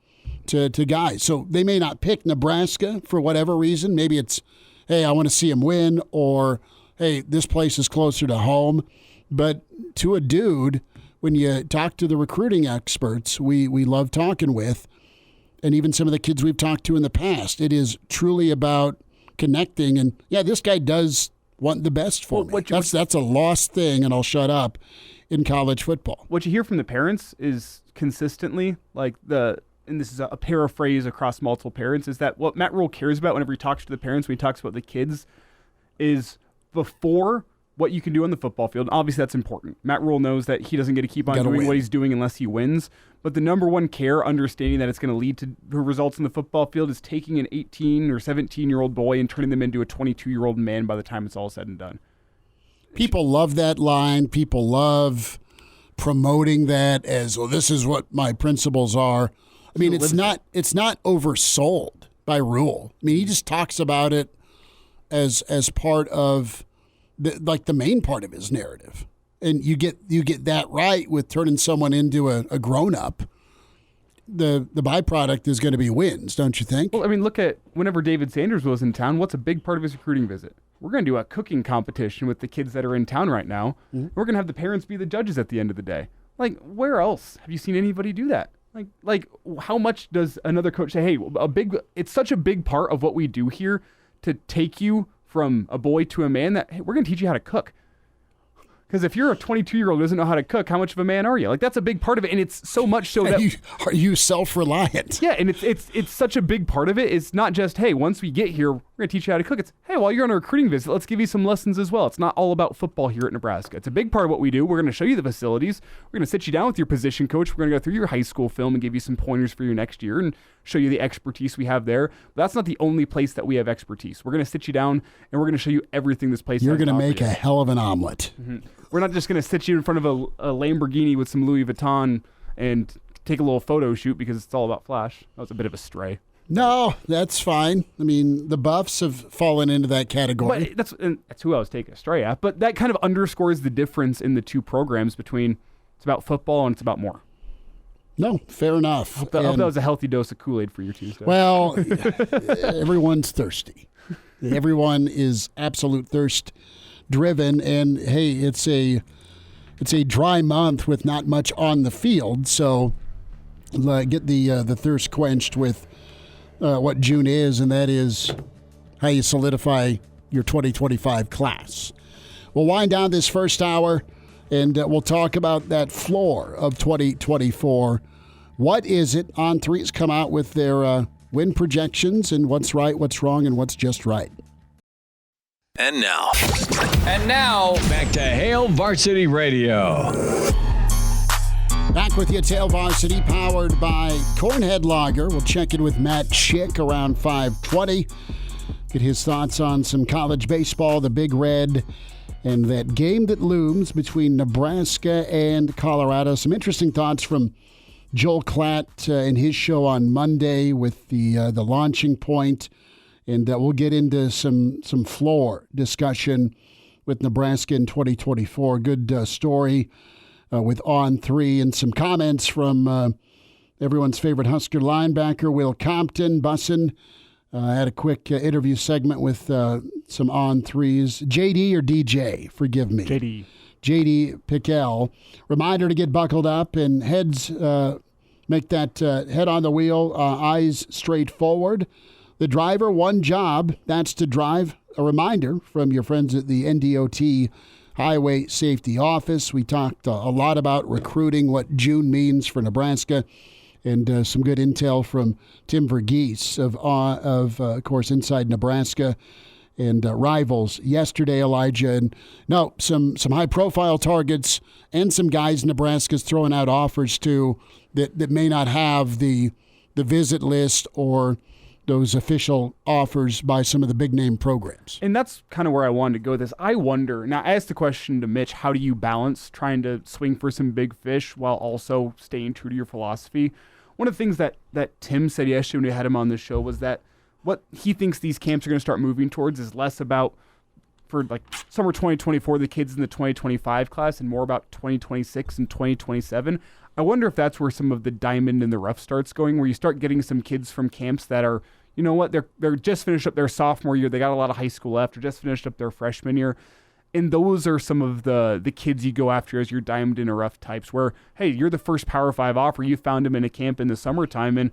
Speaker 2: to guys. So they may not pick Nebraska for whatever reason. Maybe it's, hey, I want to see him win, or hey, this place is closer to home. But to a dude, when you talk to the recruiting experts we love talking with, and even some of the kids we've talked to in the past, it is truly about connecting. And yeah, this guy does want the best for me. That's a lost thing, and I'll shut up, in college football.
Speaker 3: What you hear from the parents is consistently, like and this is a paraphrase across multiple parents, is that what Matt Rhule cares about whenever he talks to the parents, when he talks about the kids, is before what you can do on the football field. Obviously, that's important. Matt Rhule knows that he doesn't get to keep on doing what he's doing unless he wins. But the number one care, understanding that it's going to lead to results in the football field, is taking an 18 or 17-year-old boy and turning them into a 22-year-old man by the time it's all said and done.
Speaker 2: People love that line. People love promoting that as, well, this is what my principles are. I mean, it's not oversold by Rhule. I mean, he just talks about it as part of the main part of his narrative. And you get that right with turning someone into a grown-up. The byproduct is going to be wins, don't you think?
Speaker 3: Well, I mean, look at whenever David Sanders was in town, what's a big part of his recruiting visit? We're going to do a cooking competition with the kids that are in town right now. Mm-hmm. We're going to have the parents be the judges at the end of the day. Like, where else have you seen anybody do that? Like, how much does another coach say, hey, it's such a big part of what we do here to take you from a boy to a man that, hey, we're going to teach you how to cook. Because if you're a 22-year-old who doesn't know how to cook, how much of a man are you? Like, that's a big part of it, and it's so much so that...
Speaker 2: Are you self-reliant?
Speaker 3: Yeah, and it's such a big part of it. It's not just, hey, once we get here, we're going to teach you how to cook. It's, hey, while you're on a recruiting visit, let's give you some lessons as well. It's not all about football here at Nebraska. It's a big part of what we do. We're going to show you the facilities. We're going to sit you down with your position coach. We're going to go through your high school film and give you some pointers for your next year and show you the expertise we have there. But that's not the only place that we have expertise. We're going to sit you down, and we're going to show you everything this place has.
Speaker 2: You're going to make a hell of an omelet.
Speaker 3: Mm-hmm. We're not just going to sit you in front of a Lamborghini with some Louis Vuitton and take a little photo shoot because it's all about flash. That was a bit of a stray.
Speaker 2: No, that's fine. I mean, the Buffs have fallen into that category.
Speaker 3: But that's who I was taking a stray at. But that kind of underscores the difference in the two programs between it's about football and it's about more.
Speaker 2: No, fair enough.
Speaker 3: I hope that was a healthy dose of Kool-Aid for your Tuesday.
Speaker 2: Well, everyone's thirsty. Everyone is absolute thirst driven, and hey, it's a dry month with not much on the field, so get the thirst quenched with what June is, and that is how you solidify your 2025 class. We'll wind down this first hour, and we'll talk about that floor of 2024. What is it? On3's come out with their win projections and what's right, what's wrong, and what's just right.
Speaker 11: And now, back to Hail Varsity Radio.
Speaker 2: Back with you at Hail Varsity, powered by Cornhead Lager. We'll check in with Matt Schick around 5:20. Get his thoughts on some college baseball, the Big Red, and that game that looms between Nebraska and Colorado. Some interesting thoughts from Joel Klatt in his show on Monday with the launching point. And we'll get into some floor discussion with Nebraska in 2024. Good story with On3 and some comments from everyone's favorite Husker linebacker, Will Compton. Bussin had a quick interview segment with some On3s. JD or DJ? Forgive me. JD Pickell. Reminder to get buckled up and make that head on the wheel, eyes straight forward. The driver, one job, that's to drive. A reminder from your friends at the NDOT Highway Safety Office. We talked a lot about recruiting, what June means for Nebraska, and some good intel from Tim Verghese of course, Inside Nebraska and Rivals yesterday, Elijah. And no, some high-profile targets and some guys Nebraska's throwing out offers to that may not have the visit list or those official offers by some of the big name programs.
Speaker 3: And that's kind of where I wanted to go with this. I wonder, now I asked the question to Mitch, how do you balance trying to swing for some big fish while also staying true to your philosophy? One of the things that Tim said yesterday when we had him on the show was that what he thinks these camps are going to start moving towards is less about, for like summer 2024, the kids in the 2025 class, and more about 2026 and 2027. I wonder if that's where some of the diamond in the rough starts going, where you start getting some kids from camps that are, you know what, they're just finished up their sophomore year, they got a lot of high school left, or just finished up their freshman year. And those are some of the kids you go after as your diamond in the rough types, where, hey, you're the first Power 5 offer, you found them in a camp in the summertime, and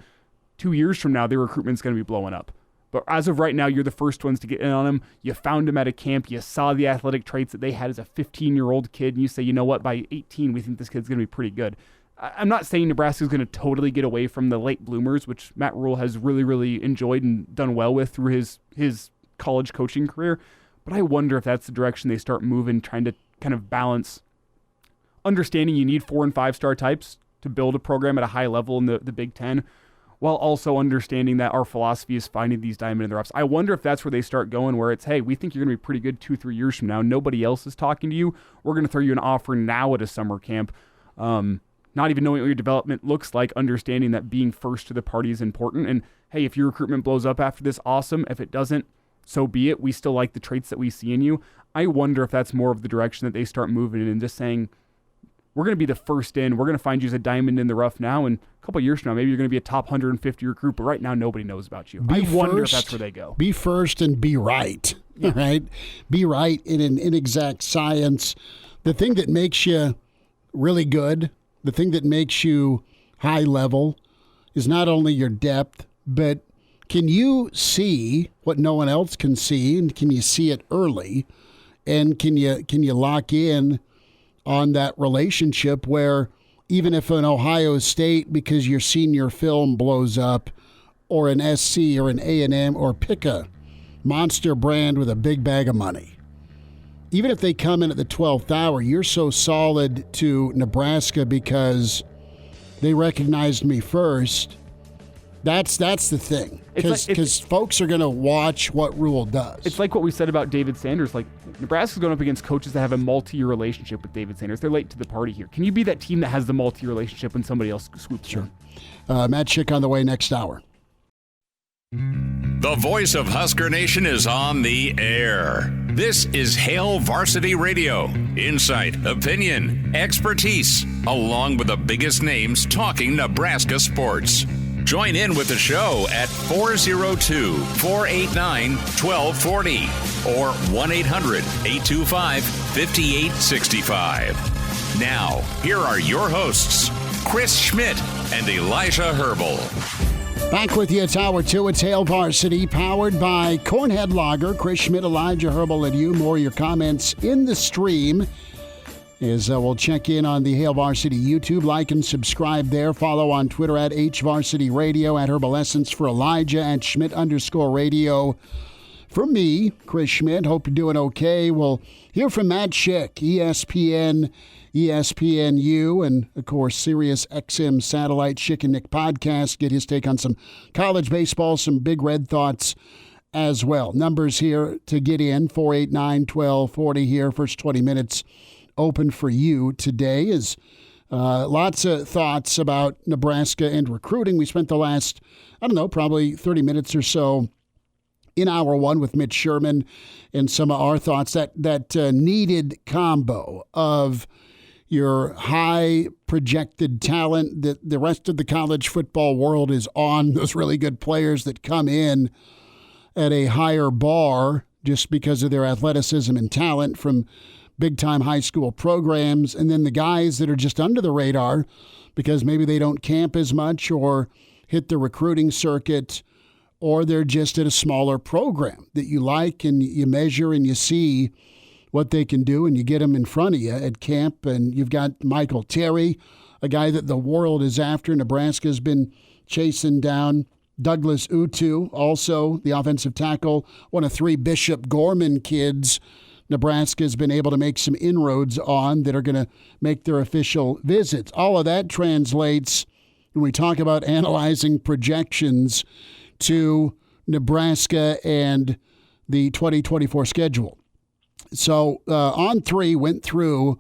Speaker 3: 2 years from now, their recruitment's going to be blowing up. But as of right now, you're the first ones to get in on them. You found them at a camp. You saw the athletic traits that they had as a 15-year-old kid, and you say, you know what, by 18, we think this kid's going to be pretty good. I'm not saying Nebraska's going to totally get away from the late bloomers, which Matt Rhule has really, really enjoyed and done well with through his college coaching career. But I wonder if that's the direction they start moving, trying to kind of balance understanding you need 4- and 5-star types to build a program at a high level in the Big Ten, while also understanding that our philosophy is finding these diamond in the roughs. I wonder if that's where they start going, where it's, hey, we think you're going to be pretty good 2-3 years from now. Nobody else is talking to you. We're going to throw you an offer now at a summer camp. Not even knowing what your development looks like, understanding that being first to the party is important. And, hey, if your recruitment blows up after this, awesome. If it doesn't, so be it. We still like the traits that we see in you. I wonder if that's more of the direction that they start moving in and just saying, we're going to be the first in. We're going to find you as a diamond in the rough now, and a couple of years from now, maybe you're going to be a top 150 recruit, but right now nobody knows about you. I wonder if that's where they go.
Speaker 2: Be first and be right, right? Be right in an inexact science. The thing that makes you really good, the thing that makes you high level is not only your depth, but can you see what no one else can see, and can you see it early, and can you lock in on that relationship where even if an Ohio State, because your senior film blows up, or an SC or an A&M, or pick a monster brand with a big bag of money, even if they come in at the 12th hour, you're so solid to Nebraska because they recognized me first. That's the thing. Because folks are going to watch what Rhule does.
Speaker 3: It's like what we said about David Sanders. Like, Nebraska's going up against coaches that have a multi-year relationship with David Sanders. They're late to the party here. Can you be that team that has the multi-year relationship when somebody else swoops in?
Speaker 2: Matt Schick on the way next hour.
Speaker 1: The voice of Husker Nation is on the air. This is Hail Varsity Radio. Insight, opinion, expertise, along with the biggest names talking Nebraska sports. Join in with the show at 402-489-1240 or 1-800-825-5865. Now, here are your hosts, Chris Schmidt and Elijah Herbel.
Speaker 2: Back with you, it's Hour 2. It's Hail Varsity, powered by Cornhead Lager. Chris Schmidt, Elijah Herbel, and you. More of your comments in the stream is we'll check in on the Hail Varsity YouTube. Like and subscribe there. Follow on Twitter at HVarsity Radio, at Herbal Essence for Elijah, at Schmidt_radio. For me, Chris Schmidt, hope you're doing okay. We'll hear from Matt Schick, ESPN, ESPNU, and, of course, Sirius XM Satellite Schick and Nick podcast. Get his take on some college baseball, some Big Red thoughts as well. Numbers here to get in, 489-1240 here. First 20 minutes open for you today is lots of thoughts about Nebraska and recruiting. We spent the last, probably 30 minutes or so in Hour 1 with Mitch Sherman and some of our thoughts, that needed combo of your high projected talent that the rest of the college football world is on, those really good players that come in at a higher bar just because of their athleticism and talent from big-time high school programs, and then the guys that are just under the radar because maybe they don't camp as much or hit the recruiting circuit, or they're just at a smaller program that you like and you measure and you see what they can do, and you get them in front of you at camp. And you've got Michael Terry, a guy that the world is after. Nebraska's been chasing down. Douglas Utu, also the offensive tackle, one of 3 Bishop Gorman kids Nebraska's been able to make some inroads on that are going to make their official visits. All of that translates, when we talk about analyzing projections, to Nebraska and the 2024 schedule. So On Three went through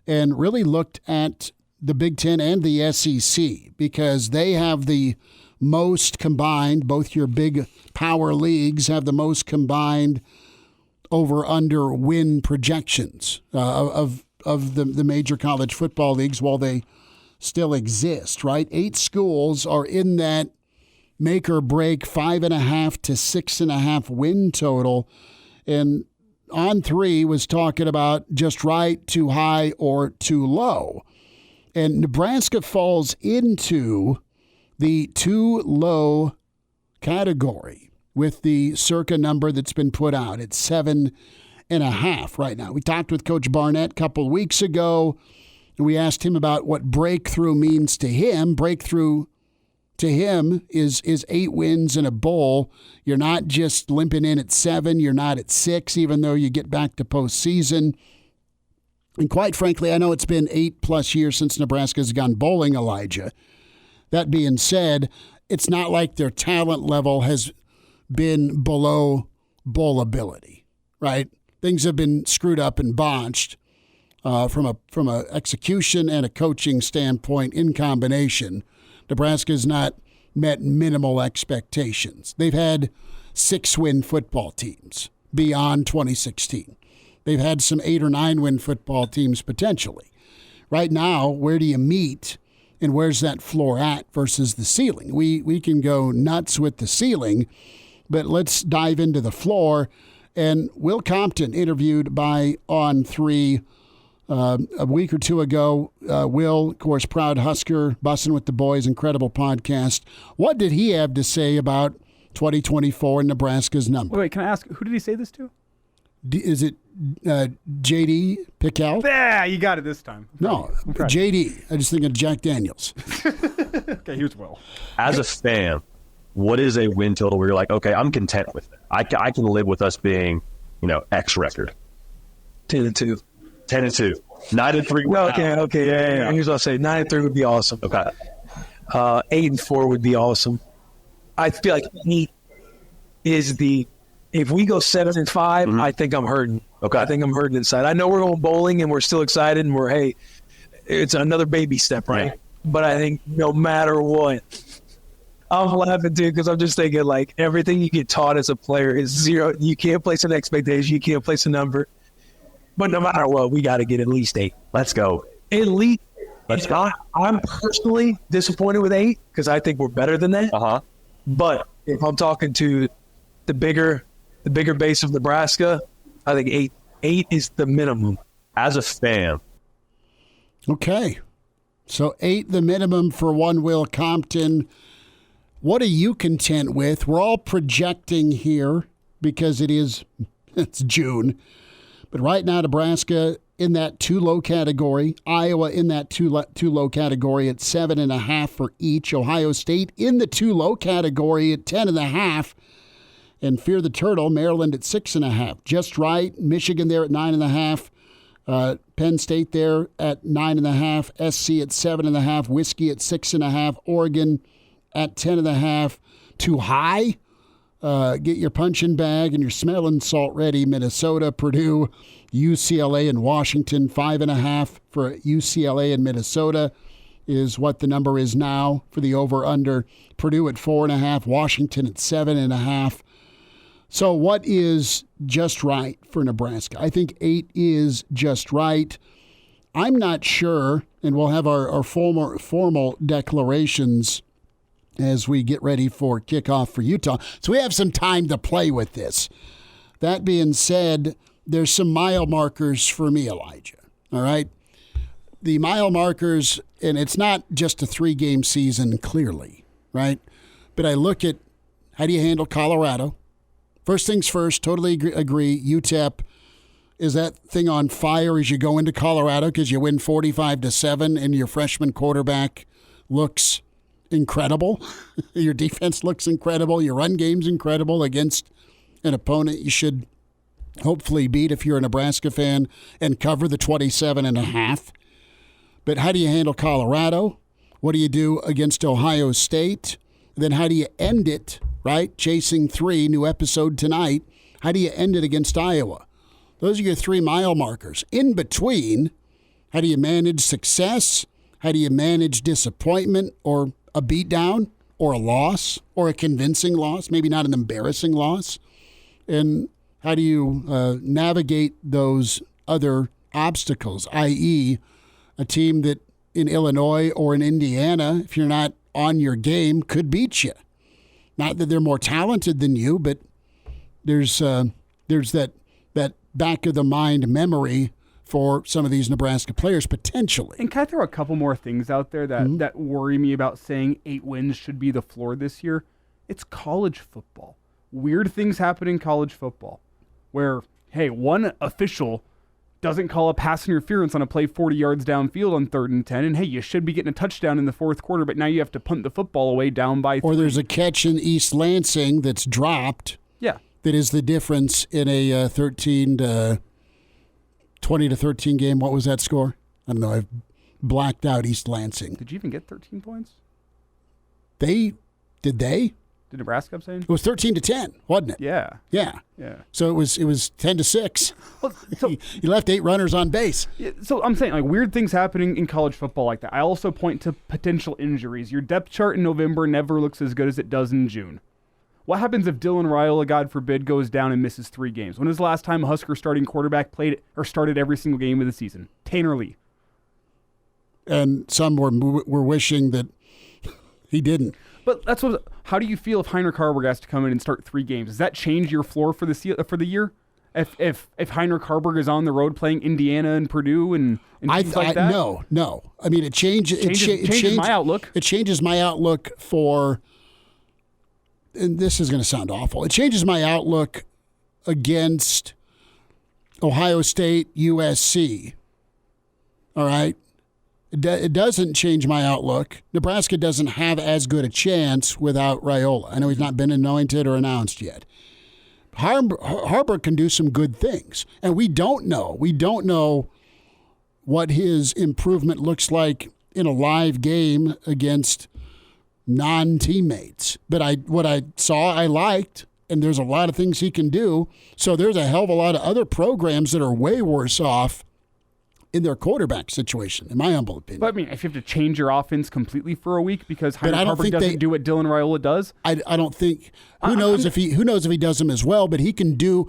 Speaker 2: and really looked at the Big Ten and the SEC because they have the most combined, both your big power leagues have the most combined over-under win projections of the major college football leagues while they still exist, right? 8 schools are in that make or break 5.5 to 6.5 win total. And On Three was talking about just right, too high, or too low. And Nebraska falls into the too low category with the circa number that's been put out. It's 7.5 right now. We talked with Coach Barnett a couple weeks ago, and we asked him about what breakthrough means to him. Breakthrough to him is 8 wins in a bowl. You're not just limping in at 7. You're not at 6, even though you get back to postseason. And quite frankly, I know it's been 8+ years since Nebraska's gone bowling, Elijah. That being said, it's not like their talent level has been below bowl ability, right? Things have been screwed up and botched from a execution and a coaching standpoint in combination. Nebraska's not met minimal expectations. They've had 6-win football teams beyond 2016. They've had some 8 or 9-win football teams potentially. Right now, where do you meet and where's that floor at versus the ceiling? We can go nuts with the ceiling, but let's dive into the floor. And Will Compton, interviewed by On Three a week or two ago. Will, of course, proud Husker, Bussin' with the Boys, incredible podcast. What did he have to say about 2024 and Nebraska's number?
Speaker 3: Wait, can I ask, who did he say this to?
Speaker 2: Is it J.D. Pickell?
Speaker 3: Yeah, you got it this time.
Speaker 2: No, J.D. I just think of Jack Daniels.
Speaker 3: Okay, here's Will.
Speaker 12: As a fan, what is a win total where you're like, okay, I'm content with it. I can live with us being, X record.
Speaker 13: 10-2.
Speaker 12: 10-2. 9-3.
Speaker 13: No, okay, yeah. Here's what I'll say. 9-3 would be awesome.
Speaker 12: Okay.
Speaker 13: 8-4 would be awesome. I feel like 8 is the. If we go 7-5, I think I'm hurting.
Speaker 12: Okay.
Speaker 13: I think I'm hurting inside. I know we're going bowling and we're still excited and it's another baby step, right? Yeah. But I think no matter what, I'm laughing too because I'm just thinking like everything you get taught as a player is 0. You can't place an expectation. You can't place a number. But no matter what, we got to get at least 8.
Speaker 12: Let's go.
Speaker 13: At least.
Speaker 12: Let's go.
Speaker 13: I'm personally disappointed with 8 because I think we're better than that.
Speaker 12: Uh-huh.
Speaker 13: But if I'm talking to the bigger base of Nebraska, I think 8. 8 is the minimum.
Speaker 12: As a fan.
Speaker 2: Okay. So 8 the minimum for one Will Compton. What are you content with? We're all projecting here because it's June. But right now, Nebraska in that too low category. Iowa in that too low category at 7.5 for each. Ohio State in the too low category at 10.5. And Fear the Turtle, Maryland at 6.5. Just right. Michigan there at 9.5. Penn State there at 9.5. SC at 7.5. Whiskey at 6.5. Oregon at 10.5. Too high. Get your punching bag and your smelling salt ready. Minnesota, Purdue, UCLA, and Washington. 5.5 for UCLA and Minnesota is what the number is now for the over-under. Purdue at 4.5. Washington at 7.5. So what is just right for Nebraska? I think 8 is just right. I'm not sure, and we'll have our formal declarations as we get ready for kickoff for Utah. So we have some time to play with this. That being said, there's some mile markers for me, Elijah. All right? The mile markers, and it's not just a 3-game season, clearly, right? But I look at how do you handle Colorado? First things first, totally agree. UTEP, is that thing on fire as you go into Colorado because you win 45-7 and your freshman quarterback looks incredible. Your defense looks incredible. Your run game's incredible against an opponent you should hopefully beat if you're a Nebraska fan and cover the 27.5. But how do you handle Colorado? What do you do against Ohio State? Then how do you end it right? Chasing 3, new episode tonight. How do you end it against Iowa? Those are your 3 mile markers. In between, how do you manage success? How do you manage disappointment or a beatdown or a loss or a convincing loss, maybe not an embarrassing loss? And how do you navigate those other obstacles, i.e., a team that in Illinois or in Indiana, if you're not on your game, could beat you? Not that they're more talented than you, but there's that back of the mind memory for some of these Nebraska players potentially.
Speaker 3: And can I throw a couple more things out there that worry me about saying 8 wins should be the floor this year? It's college football. Weird things happen in college football where, hey, one official doesn't call a pass interference on a play 40 yards downfield on 3rd and 10, and hey, you should be getting a touchdown in the 4th quarter, but now you have to punt the football away down by 3.
Speaker 2: Or there's a catch in East Lansing that's dropped.
Speaker 3: Yeah.
Speaker 2: That is the difference in a 20-13 game. What was that score? I don't know. I've blacked out East Lansing.
Speaker 3: Did you even get 13 points?
Speaker 2: Did they?
Speaker 3: Did Nebraska, I'm saying?
Speaker 2: It was 13-10, wasn't it?
Speaker 3: Yeah.
Speaker 2: Yeah.
Speaker 3: Yeah.
Speaker 2: So it was 10-6.
Speaker 3: Well, so,
Speaker 2: you left 8 runners on base.
Speaker 3: Yeah, so I'm saying, like, weird things happening in college football like that. I also point to potential injuries. Your depth chart in November never looks as good as it does in June. What happens if Dylan Rhule, God forbid, goes down and misses 3 games? When was the last time a Husker starting quarterback played or started every single game of the season? Tanner Lee.
Speaker 2: And some were wishing that he didn't.
Speaker 3: But that's what. How do you feel if Heinrich Haarberg has to come in and start 3 games? Does that change your floor for the year? If Heinrich Haarberg is on the road playing Indiana and Purdue and things like that?
Speaker 2: No. I mean, it changes
Speaker 3: my outlook.
Speaker 2: It changes my outlook for. And this is going to sound awful. It changes my outlook against Ohio State, USC. All right? It doesn't change my outlook. Nebraska doesn't have as good a chance without Rhule. I know he's not been anointed or announced yet. Haarberg can do some good things. And we don't know. We don't know what his improvement looks like in a live game against non-teammates. But what I saw, I liked, and there's a lot of things he can do. So there's a hell of a lot of other programs that are way worse off in their quarterback situation, in my humble opinion.
Speaker 3: But I mean, if you have to change your offense completely for a week because Heinrich Haarberg doesn't do what Dylan Rhule does,
Speaker 2: I don't think. Who knows if he does them as well? But he can do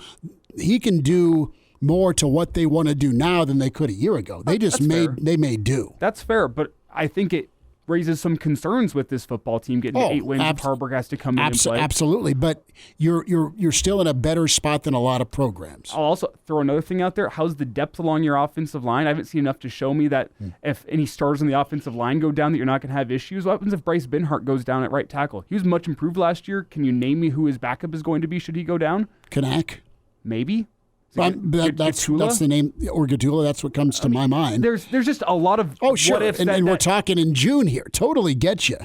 Speaker 2: more to what they want to do now than they could a year ago. They just may do.
Speaker 3: That's fair, but I think it raises some concerns with this football team getting 8 wins if Haarberg has to come in and play.
Speaker 2: Absolutely, but you're still in a better spot than a lot of programs.
Speaker 3: I'll also throw another thing out there. How's the depth along your offensive line? I haven't seen enough to show me that if any stars on the offensive line go down that you're not going to have issues. What happens if Bryce Benhart goes down at right tackle? He was much improved last year. Can you name me who his backup is going to be should he go down?
Speaker 2: Kanak?
Speaker 3: Maybe.
Speaker 2: That's the name, or Gatula. That's what comes to my mind.
Speaker 3: There's just a lot of
Speaker 2: sure,
Speaker 3: what ifs
Speaker 2: and we're talking in June here. Totally get you.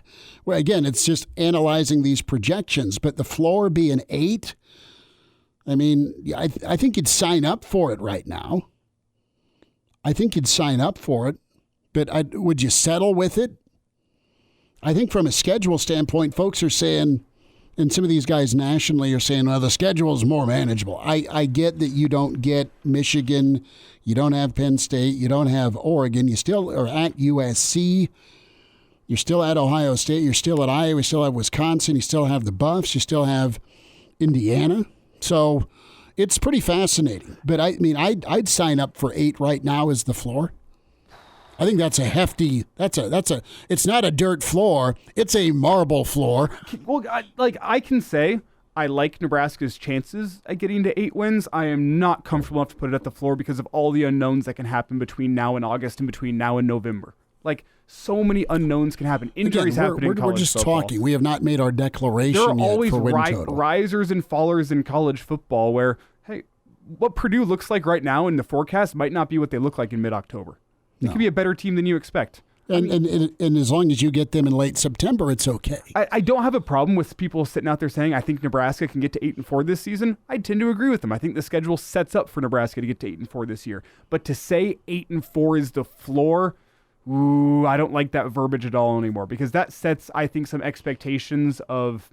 Speaker 2: Well, again, it's just analyzing these projections, but the floor being 8. I mean, I think you'd sign up for it right now. I think you'd sign up for it, but would you settle with it? I think from a schedule standpoint, folks are saying. And some of these guys nationally are saying, well, the schedule is more manageable. I get that you don't get Michigan, you don't have Penn State, you don't have Oregon. You still are at USC. You're still at Ohio State. You're still at Iowa. You still have Wisconsin. You still have the Buffs. You still have Indiana. So it's pretty fascinating. But, I mean, I'd sign up for 8 right now as the floor. I think that's a hefty. It's not a dirt floor. It's a marble floor.
Speaker 3: Well, I can say I like Nebraska's chances at getting to 8 wins. I am not comfortable enough to put it at the floor because of all the unknowns that can happen between now and August and between now and November. Like, so many unknowns can happen. Injuries happen in college
Speaker 2: We're just
Speaker 3: football.
Speaker 2: talking. We have not made our declaration
Speaker 3: there are
Speaker 2: yet
Speaker 3: always
Speaker 2: for win total.
Speaker 3: Risers and fallers in college football where, hey, what Purdue looks like right now in the forecast might not be what they look like in mid-October. It could be a better team than you expect.
Speaker 2: And as long as you get them in late September, it's okay.
Speaker 3: I don't have a problem with people sitting out there saying, I think Nebraska can get to 8-4 this season. I tend to agree with them. I think the schedule sets up for Nebraska to get to 8-4 this year. But to say 8-4 is the floor, I don't like that verbiage at all anymore because that sets, I think, some expectations of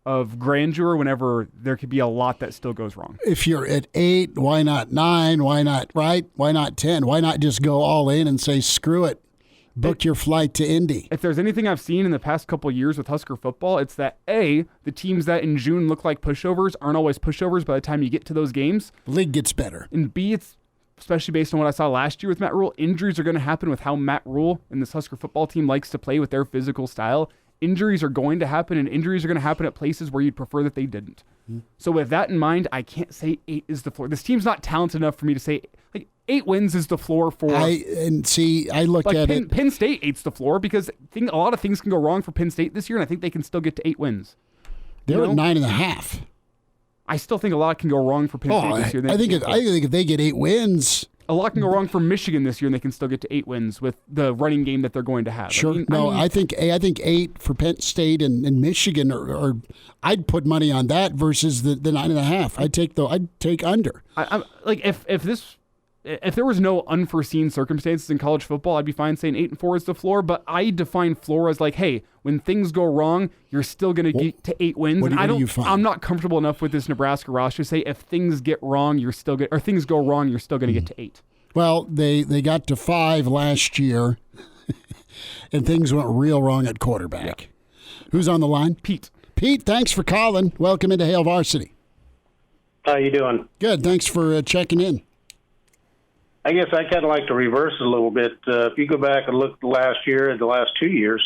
Speaker 3: of grandeur whenever there could be a lot that still goes wrong.
Speaker 2: If you're at 8, why not 9? Why not, right? Why not 10? Why not just go all in and say, screw it, book your flight to Indy?
Speaker 3: If there's anything I've seen in the past couple of years with Husker football, it's that A, the teams that in June look like pushovers aren't always pushovers by the time you get to those games.
Speaker 2: The league gets better.
Speaker 3: And B, it's especially based on what I saw last year with Matt Rhule, injuries are going to happen with how Matt Rhule and this Husker football team likes to play with their physical style. Injuries are going to happen, and injuries are going to happen at places where you'd prefer that they didn't. Mm-hmm. So with that in mind, I can't say 8 is the floor. This team's not talented enough for me to say, 8 wins is the floor for...
Speaker 2: I look at it...
Speaker 3: Penn State 8's the floor because a lot of things can go wrong for Penn State this year, and I think they can still get to 8 wins.
Speaker 2: They're at 9.5.
Speaker 3: I still think a lot can go wrong for Penn State this year.
Speaker 2: I think if they get 8 wins...
Speaker 3: A lot can go wrong for Michigan this year, and they can still get to 8 wins with the running game that they're going to have.
Speaker 2: Sure. I think 8 for Penn State and Michigan, or I'd put money on that versus the 9.5. I'd take under.
Speaker 3: If there was no unforeseen circumstances in college football, I'd be fine saying 8 and 4 is the floor. But I define floor as hey, when things go wrong, you're still going to get to 8 wins. I'm not comfortable enough with this Nebraska roster to say if things get wrong, things go wrong, you're still going to get to 8.
Speaker 2: Well, they got to 5 last year, and things went real wrong at quarterback. Yeah. Who's on the line?
Speaker 3: Pete.
Speaker 2: Pete, thanks for calling. Welcome into Hail Varsity.
Speaker 14: How you doing?
Speaker 2: Good. Thanks for checking in.
Speaker 14: I guess I kind of like to reverse it a little bit. If you go back and look at the last year and the last 2 years,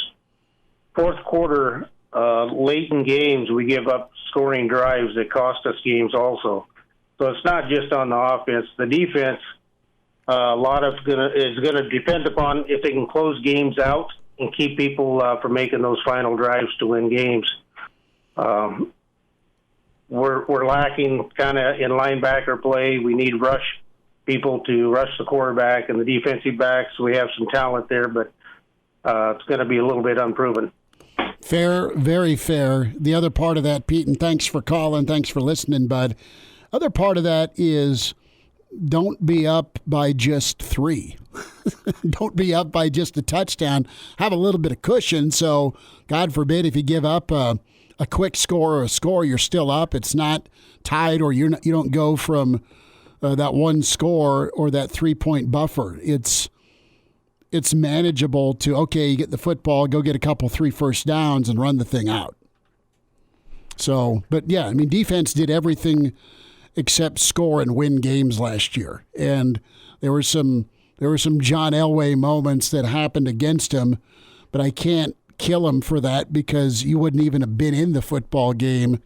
Speaker 14: fourth quarter, late in games, we give up scoring drives that cost us games also. So it's not just on the offense. The defense, a lot of is going to depend upon if they can close games out and keep people from making those final drives to win games. We're lacking kind of in linebacker play. We need people to rush the quarterback and the defensive backs. We have some talent there, but it's going to be a little bit unproven.
Speaker 2: Fair, very fair. The other part of that, Pete, and thanks for calling, thanks for listening, bud. Other part of that is don't be up by just 3. Don't be up by just a touchdown. Have a little bit of cushion, so God forbid if you give up a quick score or a score, you're still up. It's not tied, or you don't go from that one score or that 3-point buffer. It's manageable to, okay, you get the football, go get a couple 3 first downs and run the thing out. So, but yeah, I mean, defense did everything except score and win games last year. And there were some John Elway moments that happened against him, but I can't kill him for that because you wouldn't even have been in the football game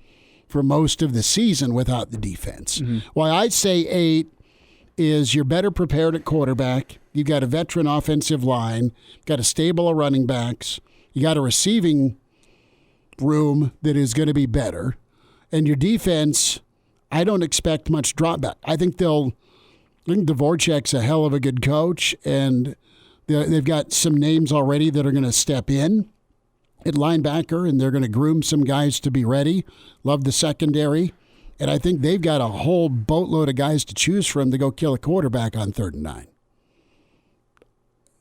Speaker 2: for most of the season without the defense. Mm-hmm. Why I say 8 is you're better prepared at quarterback. You've got a veteran offensive line, got a stable of running backs, you got a receiving room that is going to be better, and your defense, I don't expect much drop back. I think Dvorak's a hell of a good coach, and they've got some names already that are going to step in at linebacker, and they're going to groom some guys to be ready. Love the secondary. And I think they've got a whole boatload of guys to choose from to go kill a quarterback on 3rd and 9.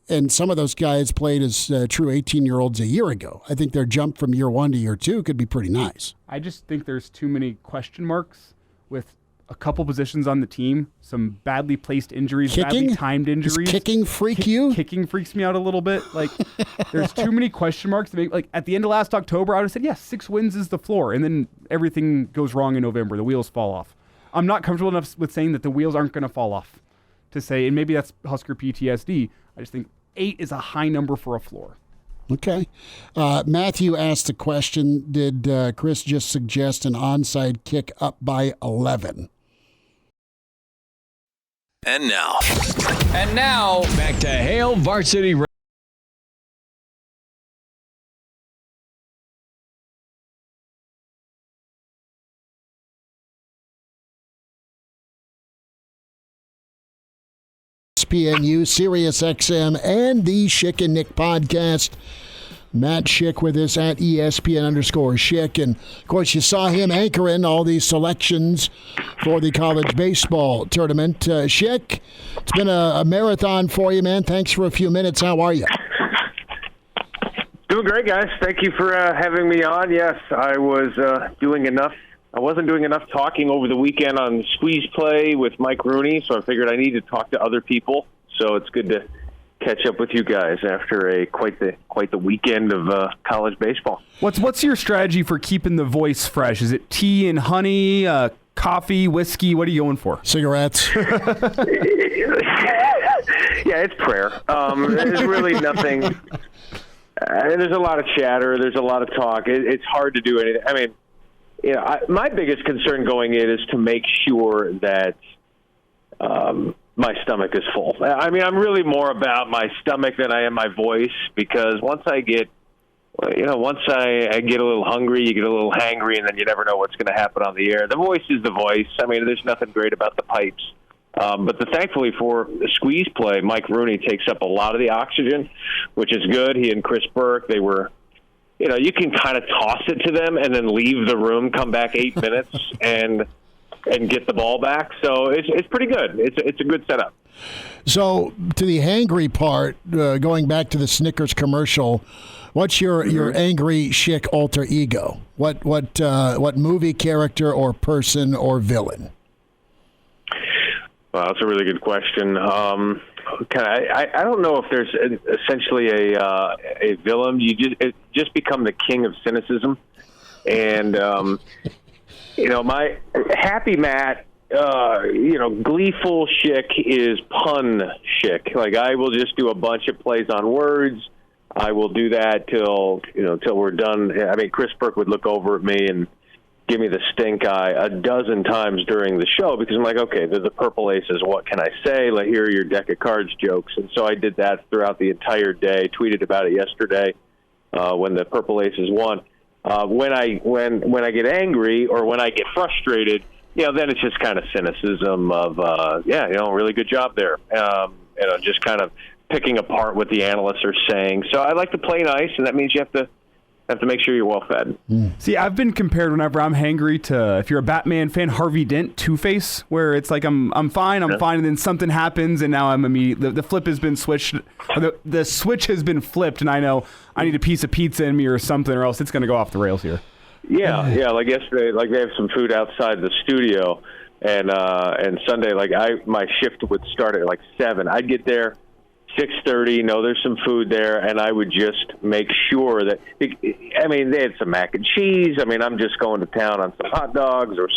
Speaker 2: And some of those guys played as true 18-year-olds a year ago. I think their jump from year 1 to year 2 could be pretty nice.
Speaker 3: I just think there's too many question marks with a couple positions on the team, some badly placed injuries, badly timed injuries.
Speaker 2: Does kicking freak you?
Speaker 3: Kicking freaks me out a little bit. There's too many question marks to make. At the end of last October, I would have said, 6 wins is the floor, and then everything goes wrong in November. The wheels fall off. I'm not comfortable enough with saying that the wheels aren't going to fall off to say, and maybe that's Husker PTSD. I just think 8 is a high number for a floor.
Speaker 2: Okay. Matthew asked a question, did Chris just suggest an onside kick up by 11?
Speaker 11: And now, back to Hail Varsity Radio.
Speaker 2: ESPNU, Sirius XM, and the Schick and Nick podcast. Matt Schick with us at ESPN_Schick. And, of course, you saw him anchoring all these selections for the college baseball tournament. Schick, it's been a marathon for you, man. Thanks for a few minutes. How are you?
Speaker 15: Doing great, guys. Thank you for having me on. Yes, I was doing enough. I wasn't doing enough talking over the weekend on squeeze play with Mike Rooney, so I figured I needed to talk to other people. So it's good to catch up with you guys after quite the weekend of college baseball.
Speaker 3: What's your strategy for keeping the voice fresh? Is it tea and honey, coffee, whiskey? What are you going for?
Speaker 2: Cigarettes.
Speaker 15: Yeah, it's prayer. There's really nothing. There's a lot of chatter. There's a lot of talk. It's hard to do anything. I mean, my biggest concern going in is to make sure that my stomach is full. I mean, I'm really more about my stomach than I am my voice, because once I get a little hungry, you get a little hangry, and then you never know what's going to happen on the air. The voice is the voice. I mean, there's nothing great about the pipes. But thankfully for the squeeze play, Mike Rooney takes up a lot of the oxygen, which is good. He and Chris Burke, they were, you can kind of toss it to them and then leave the room, come back 8 minutes, and get the ball back. So it's pretty good. It's a good setup.
Speaker 2: So to the hangry part, going back to the Snickers commercial, what's your angry Schick alter ego? What movie character or person or villain?
Speaker 15: Well, that's a really good question. I don't know if there's essentially a villain. It just become the king of cynicism, and my happy Matt, gleeful Schick is pun Schick. Like, I will just do a bunch of plays on words. I will do that till we're done. I mean, Chris Burke would look over at me and give me the stink eye a dozen times during the show, because I'm like, okay, there's the Purple Aces. What can I say? Like, here are your deck of cards jokes. And so I did that throughout the entire day, tweeted about it yesterday when the Purple Aces won. When I get angry or when I get frustrated, then it's just kind of cynicism of, really good job there. Just kind of picking apart what the analysts are saying. So I like to play nice, and that means you have to make sure you're well fed.
Speaker 3: See, I've been compared whenever I'm hangry to, if you're a Batman fan, Harvey Dent, Two-Face, where it's like I'm fine, and then something happens, and now I'm immediately the flip has been switched, or the switch has been flipped, and I know I need a piece of pizza in me or something, or else it's going to go off the rails here.
Speaker 15: Yeah. Like yesterday, like they have some food outside the studio, and Sunday, my shift would start at 7. I'd get there 6:30, there's some food there, and I would just make sure that, they had some mac and cheese. I'm just going to town on some hot dogs or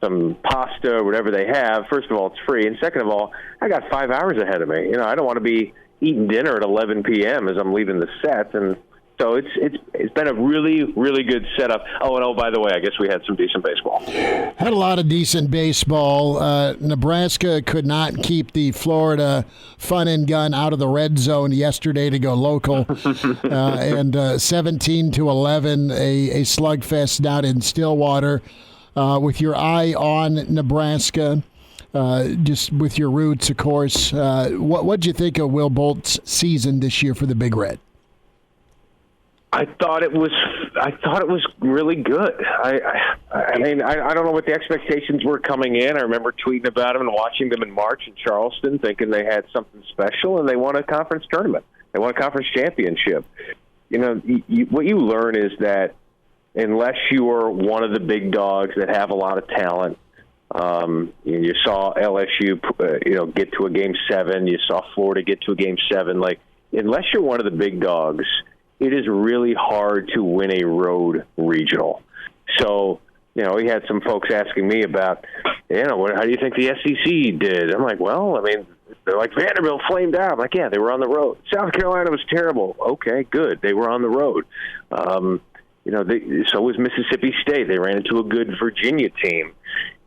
Speaker 15: some pasta or whatever they have. First of all, it's free, and second of all, I got 5 hours ahead of me. I don't want to be eating dinner at 11 p.m. as I'm leaving the set, and so it's been a really, really good setup. Oh, by the way, I guess we had some decent baseball.
Speaker 2: Had a lot of decent baseball. Nebraska could not keep the Florida fun and gun out of the red zone yesterday to go local. And 17-11, a slugfest down in Stillwater. With your eye on Nebraska, just with your roots, of course, what'd you think of Will Bolt's season this year for the Big Red?
Speaker 15: I thought it was really good. I don't know what the expectations were coming in. I remember tweeting about them and watching them in March in Charleston, thinking they had something special, and they won a conference tournament. They won a conference championship. What you learn is that unless you are one of the big dogs that have a lot of talent, you saw LSU, get to a Game 7. You saw Florida get to a Game 7. Unless you're one of the big dogs, it is really hard to win a road regional. So, we had some folks asking me about, how do you think the SEC did? I'm like, they're like, Vanderbilt flamed out. I'm like, yeah, they were on the road. South Carolina was terrible. Okay, good. They were on the road. So was Mississippi State. They ran into a good Virginia team.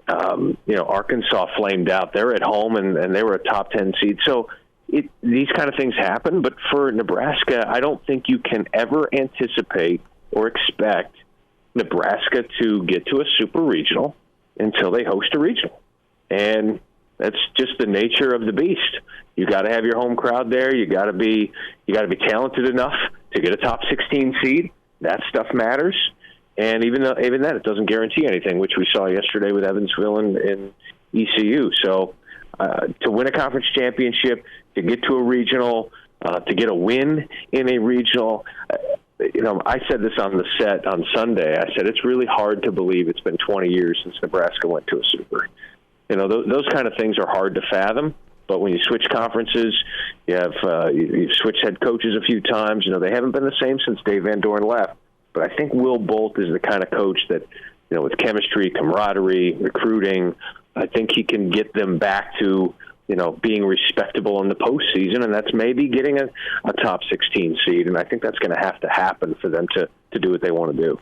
Speaker 15: Arkansas flamed out. They're at home, and they were a top 10 seed. So, these kind of things happen, but for Nebraska, I don't think you can ever anticipate or expect Nebraska to get to a super regional until they host a regional. And that's just the nature of the beast. You got to have your home crowd there. You got to be talented enough to get a top 16 seed. That stuff matters. And even then, it doesn't guarantee anything, which we saw yesterday with Evansville and ECU. So to win a conference championship, to get to a regional, to get a win in a regional, I said this on the set on Sunday. I said it's really hard to believe it's been 20 years since Nebraska went to a Super. Those kind of things are hard to fathom. But when you switch conferences, you've switched head coaches a few times. They haven't been the same since Dave Van Dorn left. But I think Will Bolt is the kind of coach that, with chemistry, camaraderie, recruiting, I think he can get them back to, being respectable in the postseason, and that's maybe getting a top 16 seed. And I think that's going to have to happen for them to do what they want to do.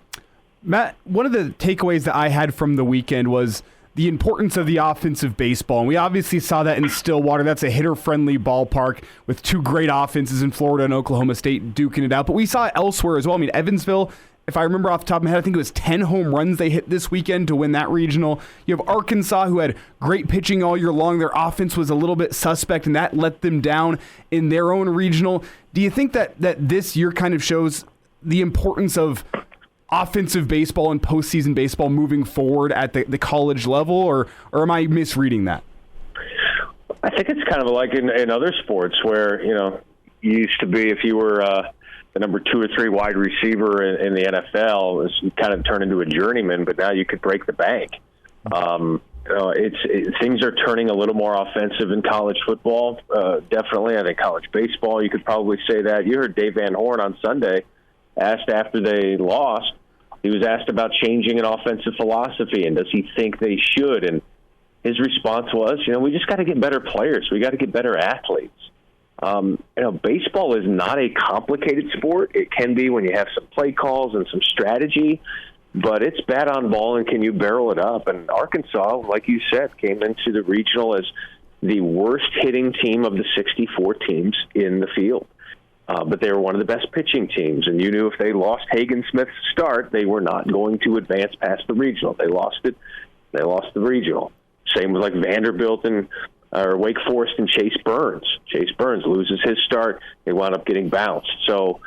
Speaker 3: Matt, one of the takeaways that I had from the weekend was the importance of the offensive baseball. And we obviously saw that in Stillwater. That's a hitter-friendly ballpark with two great offenses in Florida and Oklahoma State duking it out. But we saw it elsewhere as well. I mean, Evansville, if I remember off the top of my head, I think it was 10 home runs they hit this weekend to win that regional. You have Arkansas, who had great pitching all year long. Their offense was a little bit suspect, and that let them down in their own regional. Do you think that this year kind of shows the importance of offensive baseball and postseason baseball moving forward at the college level, or am I misreading that?
Speaker 15: I think it's kind of like in other sports where, you used to be if you were the number 2 or 3 wide receiver in the NFL, is kind of turned into a journeyman, but now you could break the bank. Things are turning a little more offensive in college football. Definitely, I think college baseball, you could probably say that. You heard Dave Van Horn on Sunday asked after they lost. He was asked about changing an offensive philosophy and does he think they should. And his response was, we just got to get better players. We got to get better athletes. Baseball is not a complicated sport. It can be when you have some play calls and some strategy, but it's bat on ball and can you barrel it up? And Arkansas, like you said, came into the regional as the worst hitting team of the 64 teams in the field. But they were one of the best pitching teams, and you knew if they lost Hagen Smith's start, they were not going to advance past the regional. They lost it. They lost the regional. Same with like Vanderbilt or Wake Forest and Chase Burns. Chase Burns loses his start. They wound up getting bounced. So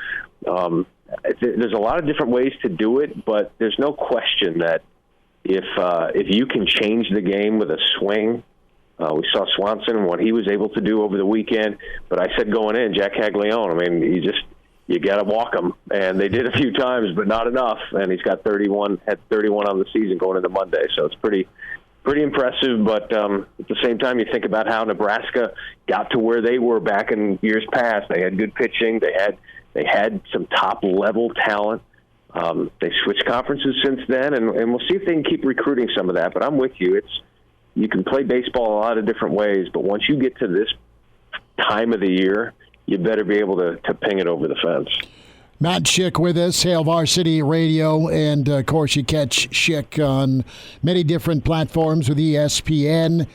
Speaker 15: there's a lot of different ways to do it, but there's no question that if you can change the game with a swing, we saw Swanson and what he was able to do over the weekend. But I said going in, Jack Caglione, I mean, you got to walk him. And they did a few times, but not enough. And he's got 31 on the season going into Monday. So it's pretty impressive. But at the same time, you think about how Nebraska got to where they were back in years past. They had good pitching. They had some top-level talent. They switched conferences since then, and we'll see if they can keep recruiting some of that. But I'm with you. You can play baseball a lot of different ways, but once you get to this time of the year, you better be able to ping it over the fence.
Speaker 2: Matt Schick with us, Hail Varsity Radio, and of course you catch Schick on many different platforms with ESPN,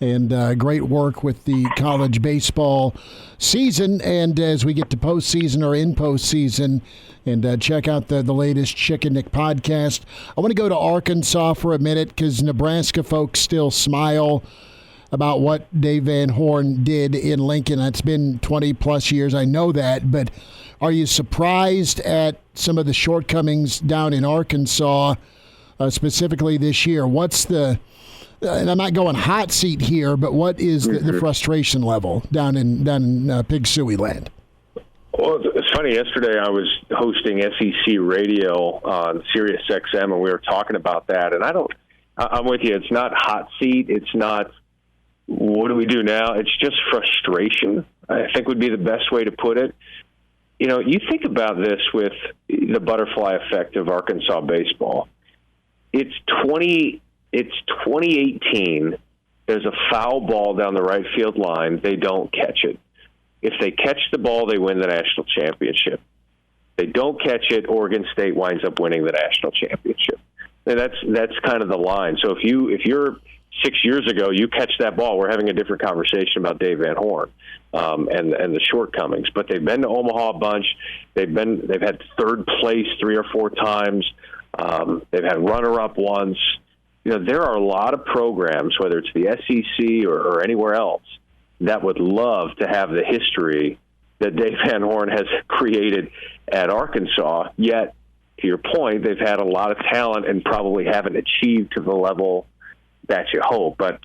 Speaker 2: and great work with the college baseball season. And as we get to postseason or in postseason, and check out the latest Schick and Nick podcast. I want to go to Arkansas for a minute because Nebraska folks still smile about what Dave Van Horn did in Lincoln. That's been 20-plus years. I know that. But are you surprised at some of the shortcomings down in Arkansas, specifically this year? What's and I'm not going hot seat here, but what is the frustration level down in Pig Suey land?
Speaker 15: Well, it's funny. Yesterday I was hosting SEC radio on Sirius XM, and we were talking about that. And I'm with you. It's not hot seat. It's not what do we do now. It's just frustration, I think would be the best way to put it. You think about this with the butterfly effect of Arkansas baseball. It's 2018. There's a foul ball down the right field line. They don't catch it. If they catch the ball, they win the national championship. They don't catch it, Oregon State winds up winning the national championship. And that's kind of the line. So if you're 6 years ago, you catch that ball, we're having a different conversation about Dave Van Horn and the shortcomings. But they've been to Omaha a bunch. They've had third place 3 or 4 times. They've had runner-up once. There are a lot of programs, whether it's the SEC or anywhere else, that would love to have the history that Dave Van Horn has created at Arkansas. Yet, to your point, they've had a lot of talent and probably haven't achieved to the level that you hope. But,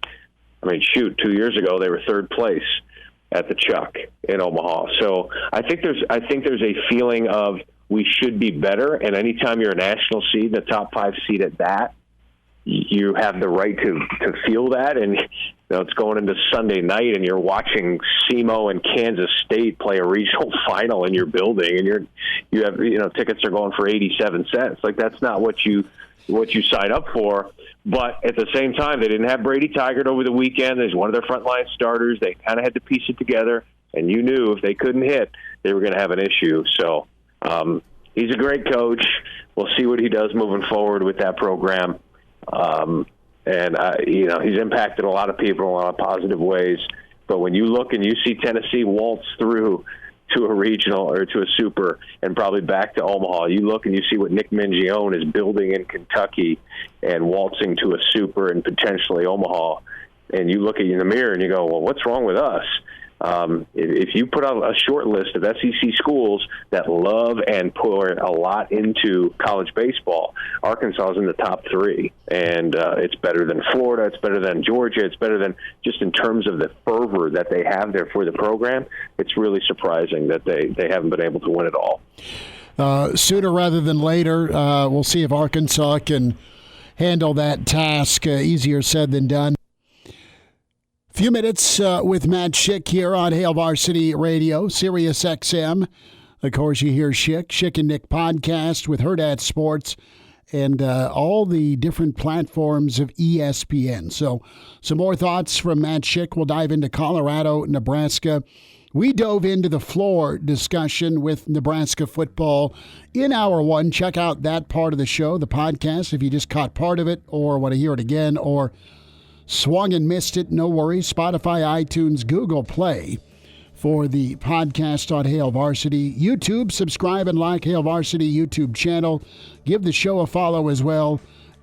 Speaker 15: 2 years ago, they were third place at the Chuck in Omaha. So I think there's a feeling of we should be better. And anytime you're a national seed, the top 5 seed at that, you have the right to feel that. And it's going into Sunday night, and you're watching SEMO and Kansas State play a regional final in your building, and you have tickets are going for 87 cents. Like, that's not what you sign up for. But at the same time, they didn't have Brady Tigert over the weekend. There's one of their frontline starters. They kind of had to piece it together, and you knew if they couldn't hit, they were going to have an issue. So he's a great coach. We'll see what he does moving forward with that program. He's impacted a lot of people in a lot of positive ways. But when you look and you see Tennessee waltz through to a regional or to a super and probably back to Omaha, you look and you see what Nick Mingione is building in Kentucky and waltzing to a super and potentially Omaha, and you look at you in the mirror and you go, well, what's wrong with us? If you put out a short list of SEC schools that love and pour a lot into college baseball, Arkansas is in the top 3, and it's better than Florida, it's better than Georgia, it's better than just in terms of the fervor that they have there for the program. It's really surprising that they haven't been able to win it all.
Speaker 2: Sooner rather than later, we'll see if Arkansas can handle that task. Easier said than done. Few minutes with Matt Schick here on Hail Varsity Radio, Sirius XM. Of course, you hear Schick and Nick podcast with Hurrdat Sports and all the different platforms of ESPN. So some more thoughts from Matt Schick. We'll dive into Colorado, Nebraska. We dove into the floor discussion with Nebraska football in hour 1. Check out that part of the show, the podcast, if you just caught part of it or want to hear it again or swung and missed it, no worries. Spotify, iTunes, Google Play for the podcast on Hail Varsity. YouTube, subscribe and like Hail Varsity YouTube channel. Give the show a follow as well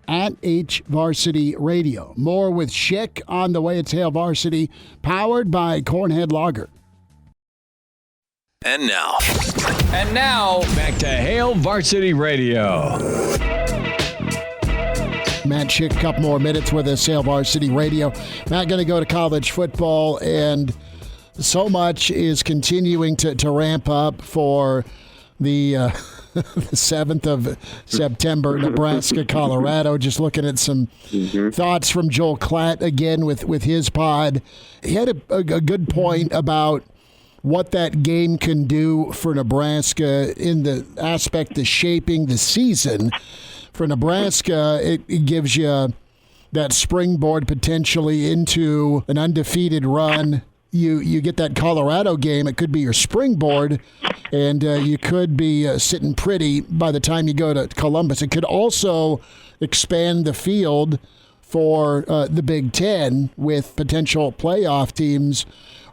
Speaker 2: at H Varsity Radio. More with Schick on the way. It's Hail Varsity, powered by Cornhead Lager.
Speaker 11: And now, back to Hail Varsity Radio.
Speaker 2: Matt Schick, a couple more minutes with us, Hail Varsity Radio. Matt going to go to college football, and so much is continuing to ramp up for the 7th of September, Nebraska, Colorado. Just looking at some thoughts from Joel Klatt again with his pod. He had a good point about what that game can do for Nebraska in the aspect of shaping the season. For Nebraska, it gives you that springboard potentially into an undefeated run. You get that Colorado game, it could be your springboard, and you could be sitting pretty by the time you go to Columbus. It could also expand the field for the Big Ten with potential playoff teams.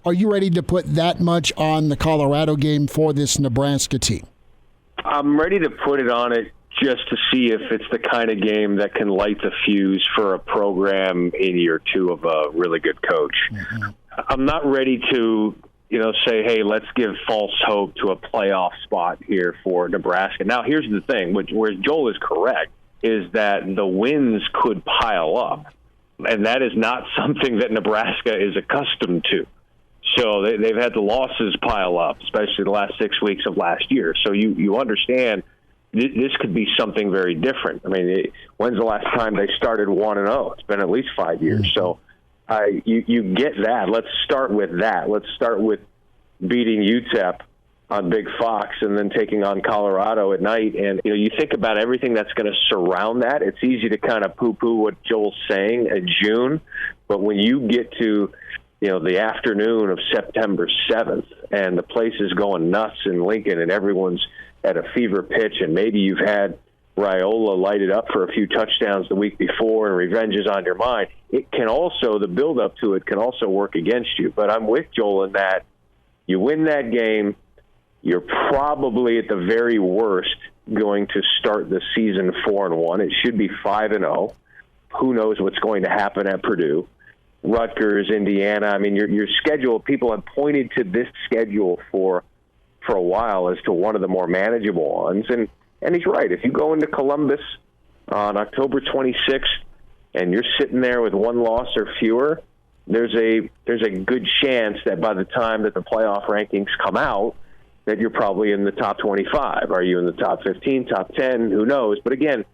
Speaker 2: Are you ready to put that much on the Colorado game for this Nebraska team?
Speaker 15: I'm ready to put it on it just to see if it's the kind of game that can light the fuse for a program in year 2 of a really good coach. Mm-hmm. I'm not ready to, say, hey, let's give false hope to a playoff spot here for Nebraska. Now, here's the thing, where Joel is correct, is that the wins could pile up, and that is not something that Nebraska is accustomed to. So they've had the losses pile up, especially the last 6 weeks of last year. So you understand this could be something very different. I mean, when's the last time they started 1-0? It's been at least 5 years. So you get that. Let's start with that. Let's start with beating UTEP on Big Fox and then taking on Colorado at night. And, you think about everything that's going to surround that. It's easy to kind of poo-poo what Joel's saying in June. But when you get to, the afternoon of September 7th and the place is going nuts in Lincoln and everyone's at a fever pitch, and maybe you've had Raiola lighted up for a few touchdowns the week before and revenge is on your mind, it can also, the build-up to it can also work against you. But I'm with Joel in that you win that game, you're probably at the very worst going to start the season 4-1. It should be 5-0. Who knows what's going to happen at Purdue, Rutgers, Indiana. I mean, your schedule, people have pointed to this schedule for a while as to one of the more manageable ones. And he's right. If you go into Columbus on October 26th and you're sitting there with 1 loss or fewer, there's a good chance that by the time that the playoff rankings come out, that you're probably in the top 25. Are you in the top 15, top 10? Who knows? But again,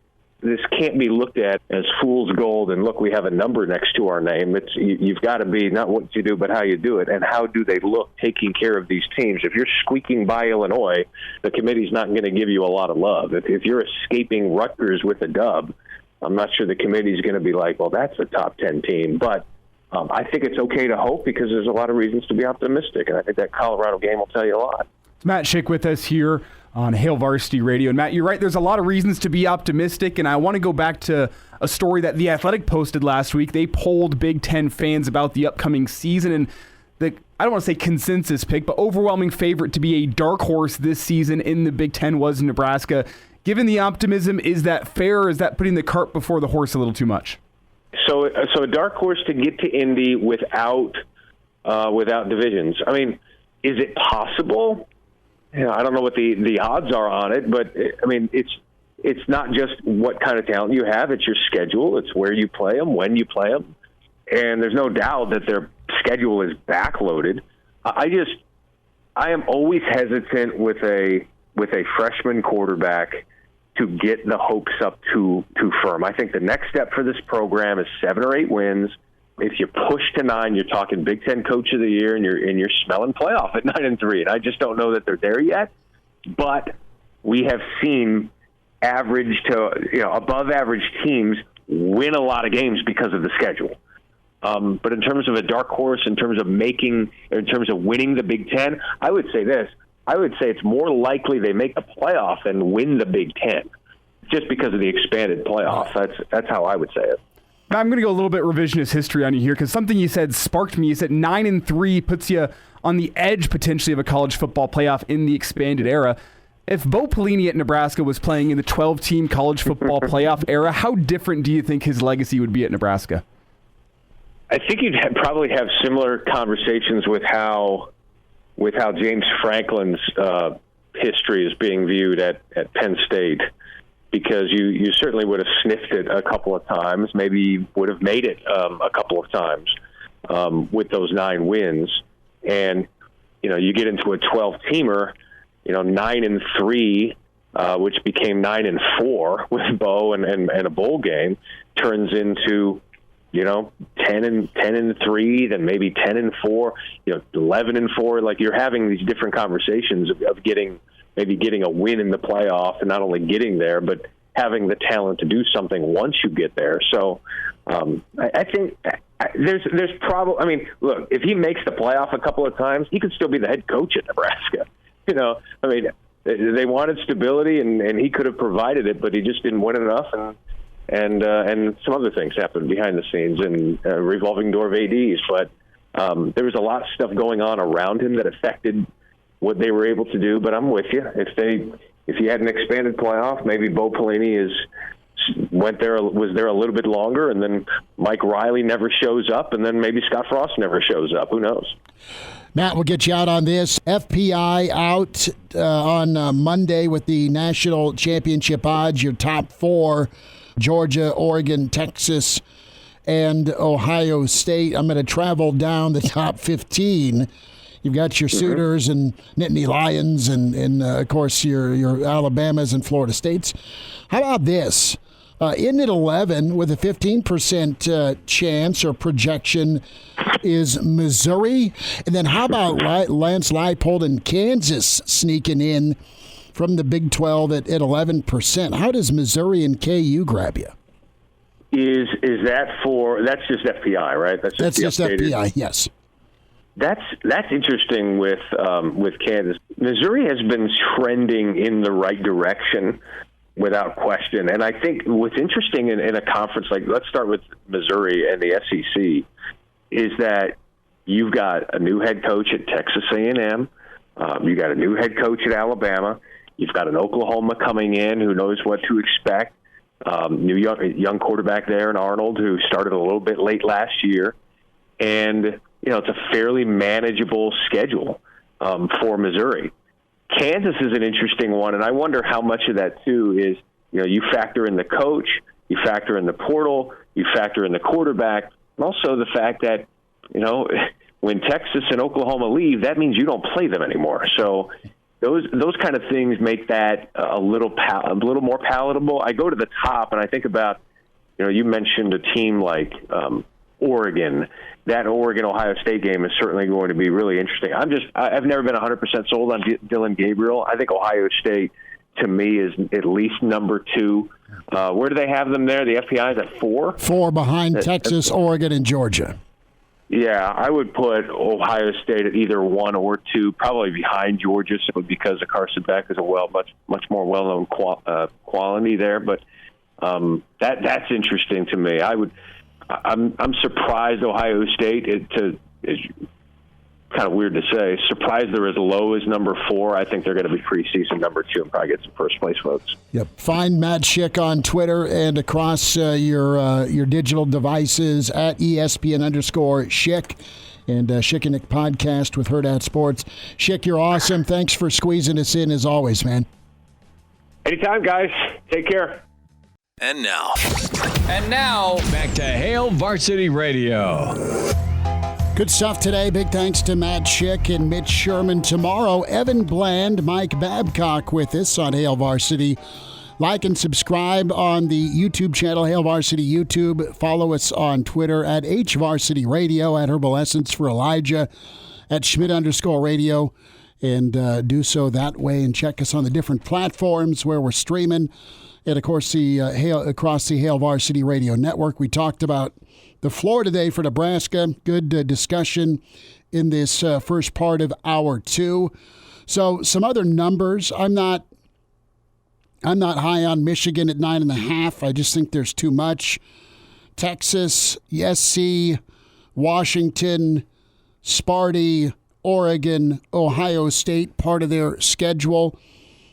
Speaker 15: this can't be looked at as fool's gold and look, we have a number next to our name. You've got to be not what you do, but how you do it, and how do they look taking care of these teams. If you're squeaking by Illinois, the committee's not going to give you a lot of love. If you're escaping Rutgers with a dub, I'm not sure the committee's going to be like, well, that's a top 10 team. But I think it's okay to hope because there's a lot of reasons to be optimistic, and I think that Colorado game will tell you a lot.
Speaker 3: It's Matt Schick with us here on Hail Varsity Radio. And Matt, you're right, there's a lot of reasons to be optimistic, and I want to go back to a story that The Athletic posted last week. They polled Big Ten fans about the upcoming season, and I don't want to say consensus pick, but overwhelming favorite to be a dark horse this season in the Big Ten was Nebraska. Given the optimism, is that fair, or is that putting the cart before the horse a little too much?
Speaker 15: So a dark horse to get to Indy without divisions. I mean, is it possible? I don't know what the odds are on it, but I mean, it's not just what kind of talent you have. It's your schedule. It's where you play them, when you play them, and there's no doubt that their schedule is backloaded. I am always hesitant with a freshman quarterback to get the hopes up too firm. I think the next step for this program is 7 or 8 wins. If you push to 9, you're talking Big Ten Coach of the Year, and you're smelling playoff at 9-3. And I just don't know that they're there yet. But we have seen average to above average teams win a lot of games because of the schedule. But in terms of a dark horse, in terms of winning the Big Ten, I would say this. I would say it's more likely they make the playoff than win the Big Ten, just because of the expanded playoff. That's how I would say it.
Speaker 3: I'm going to go a little bit revisionist history on you here, because something you said sparked me. You said 9-3 puts you on the edge potentially of a college football playoff in the expanded era. If Bo Pelini at Nebraska was playing in the 12-team college football playoff era, how different do you think his legacy would be at Nebraska?
Speaker 15: I think you'd probably have similar conversations with how James Franklin's history is being viewed at Penn State, because you certainly would have sniffed it a couple of times, maybe would have made it a couple of times with those 9 wins. And, you get into a 12-teamer, 9-3, which became 9-4 with Bo and a bowl game, turns into 10-3, then maybe 10-4, 11-4. Like, you're having these different conversations of getting a win in the playoff, and not only getting there, but having the talent to do something once you get there. So I think there's probably. I mean, look, if he makes the playoff a couple of times, he could still be the head coach at Nebraska. I mean, they wanted stability, and he could have provided it, but he just didn't win enough, and some other things happened behind the scenes, and revolving door of ADs. But there was a lot of stuff going on around him that affected what they were able to do. But I'm with you. If you had an expanded playoff, maybe Bo Pelini was there a little bit longer, and then Mike Riley never shows up, and then maybe Scott Frost never shows up. Who knows?
Speaker 2: Matt, we'll get you out on this. FPI out on Monday with the national championship odds. Your top 4, Georgia, Oregon, Texas, and Ohio State. I'm going to travel down the top 15. You've got your Sooners and Nittany Lions and of course, your Alabamas and Florida States. How about this? In at 11 with a 15% chance or projection is Missouri. And then how about Lance Leipold and Kansas sneaking in from the Big 12 at 11%? How does Missouri and KU grab you?
Speaker 15: Is that's just FPI, right? That's just
Speaker 2: FPI, yes.
Speaker 15: That's interesting with Kansas. Missouri has been trending in the right direction without question. And I think what's interesting in a conference like, let's start with Missouri and the SEC, is that you've got a new head coach at Texas A&M. You got a new head coach at Alabama. You've got an Oklahoma coming in who knows what to expect. New young quarterback there in Arnold, who started a little bit late last year. And it's a fairly manageable schedule for Missouri. Kansas is an interesting one, and I wonder how much of that, too, is, you factor in the coach, you factor in the portal, you factor in the quarterback, and also the fact that, when Texas and Oklahoma leave, that means you don't play them anymore. So those kind of things make that a little more palatable. I go to the top and I think about, you mentioned a team like Oregon. That Oregon-Ohio State game is certainly going to be really interesting. I've never been 100% sold on Dylan Gabriel. I think Ohio State, to me, is at least number 2. Where do they have them there? The FPI is at 4?
Speaker 2: 4 behind Texas, Oregon, and Georgia.
Speaker 15: Yeah, I would put Ohio State at either 1 or 2, probably behind Georgia, simply because of Carson Beck is a much more well-known quality there. But that's interesting to me. I'm surprised Ohio State is kind of weird to say. Surprised they're as low as number 4. I think they're going to be preseason number 2 and probably get some first place votes.
Speaker 2: Yep. Find Matt Schick on Twitter and across your digital devices at ESPN_Schick and Schick and Nick podcast with Hurrdat Sports. Schick, you're awesome. Thanks for squeezing us in as always, man.
Speaker 15: Anytime, guys. Take care.
Speaker 11: And now, back to Hail Varsity Radio.
Speaker 2: Good stuff today. Big thanks to Matt Schick and Mitch Sherman. Tomorrow, Evan Bland, Mike Babcock with us on Hail Varsity. Like and subscribe on the YouTube channel, Hail Varsity YouTube. Follow us on Twitter at HVarsity Radio, at Herbal Essence for Elijah, at Schmidt_radio. And do so that way. And check us on the different platforms where we're streaming. And, of course, across the Hail Varsity Radio Network. We talked about the floor today for Nebraska. Good discussion in this first part of hour 2. So some other numbers. I'm not high on Michigan at 9.5. I just think there's too much. Texas, SC, Washington, Sparty, Oregon, Ohio State, part of their schedule.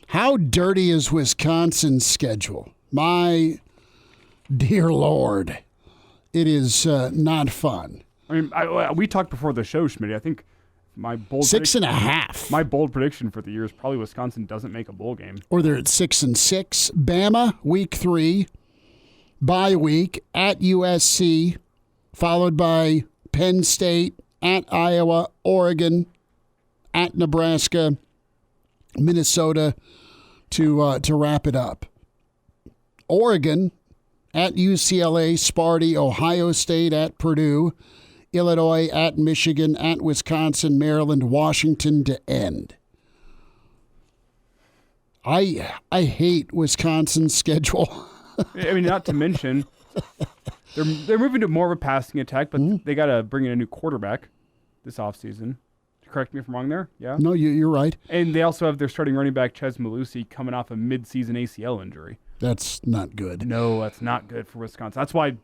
Speaker 2: How dirty is Wisconsin's schedule? My dear Lord. It is not fun.
Speaker 3: I mean, we talked before the show, Schmidt. I think my bold
Speaker 2: 6.5.
Speaker 3: My bold prediction for the year is probably Wisconsin doesn't make a bowl game.
Speaker 2: Or they're at 6-6. Bama, week 3, bye week at USC, followed by Penn State, at Iowa, Oregon, at Nebraska, Minnesota to wrap it up. Oregon at UCLA, Sparty, Ohio State at Purdue, Illinois at Michigan, at Wisconsin, Maryland, Washington to end. I hate Wisconsin's schedule.
Speaker 3: I mean, not to mention, they're moving to more of a passing attack, but they got to bring in a new quarterback this offseason. Correct me if I'm wrong there. Yeah.
Speaker 2: No, you're right.
Speaker 3: And they also have their starting running back Ches Malusi coming off a mid-season ACL injury.
Speaker 2: That's not good.
Speaker 3: No, that's not good for Wisconsin. That's why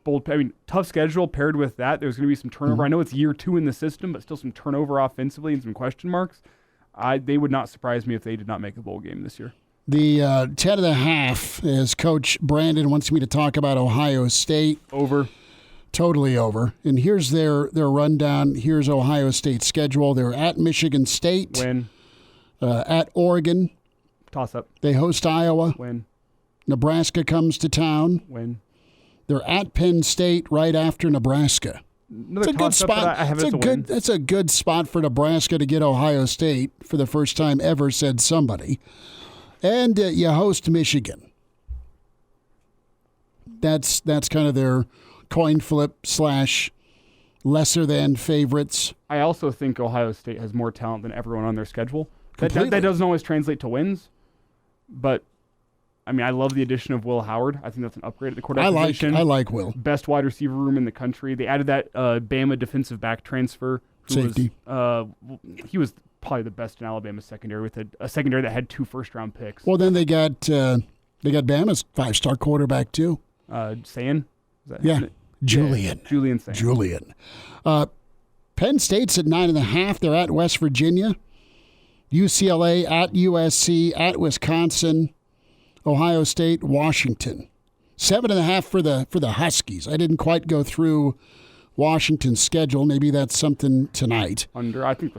Speaker 3: tough schedule paired with that. There's going to be some turnover. I know it's year 2 in the system, but still some turnover offensively and some question marks. They would not surprise me if they did not make a bowl game this year.
Speaker 2: The 10.5, as Coach Brandon wants me to talk about Ohio State.
Speaker 3: Over.
Speaker 2: Totally over. And here's their rundown. Here's Ohio State's schedule. They're at Michigan State.
Speaker 3: Win.
Speaker 2: At Oregon.
Speaker 3: Toss up.
Speaker 2: They host Iowa.
Speaker 3: Win.
Speaker 2: Nebraska comes to town.
Speaker 3: Win.
Speaker 2: They're at Penn State right after Nebraska.
Speaker 3: It's a good spot.
Speaker 2: That's a good spot for Nebraska to get Ohio State for the first time ever, said somebody. And you host Michigan. That's kind of their coin flip / lesser than favorites.
Speaker 3: I also think Ohio State has more talent than everyone on their schedule. That doesn't always translate to wins, but I mean, I love the addition of Will Howard. I think that's an upgrade at the quarterback position.
Speaker 2: I like Will.
Speaker 3: Best wide receiver room in the country. They added that Bama defensive back transfer.
Speaker 2: Safety.
Speaker 3: He was probably the best in Alabama secondary with a secondary that had 2 first-round picks.
Speaker 2: Well, then they got Bama's 5-star quarterback too.
Speaker 3: Sayin?
Speaker 2: Yeah. Julian.
Speaker 3: Yeah, Julian Sayin.
Speaker 2: Julian. Penn State's at 9.5. They're at West Virginia. UCLA at USC, at Wisconsin, Ohio State, Washington. 7.5 for the Huskies. I didn't quite go through Washington's schedule. Maybe that's something tonight.
Speaker 3: I think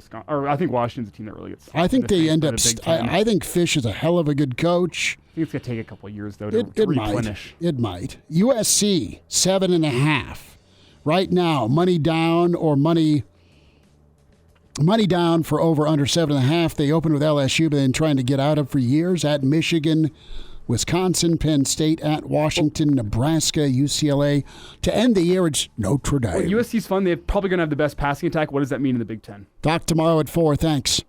Speaker 3: Washington's a team that really gets.
Speaker 2: I think they end up. I think Fish is a hell of a good coach.
Speaker 3: I think it's gonna take a couple of years though to replenish.
Speaker 2: It might. USC 7.5. Right now, money down or money Money down for over under 7.5. They opened with LSU, but then trying to get out of for years. At Michigan, Wisconsin, Penn State, at Washington, Nebraska, UCLA. To end the year, it's Notre Dame.
Speaker 3: Well, USC's fun. They're probably going to have the best passing attack. What does that mean in the Big Ten?
Speaker 2: Talk tomorrow at 4. Thanks.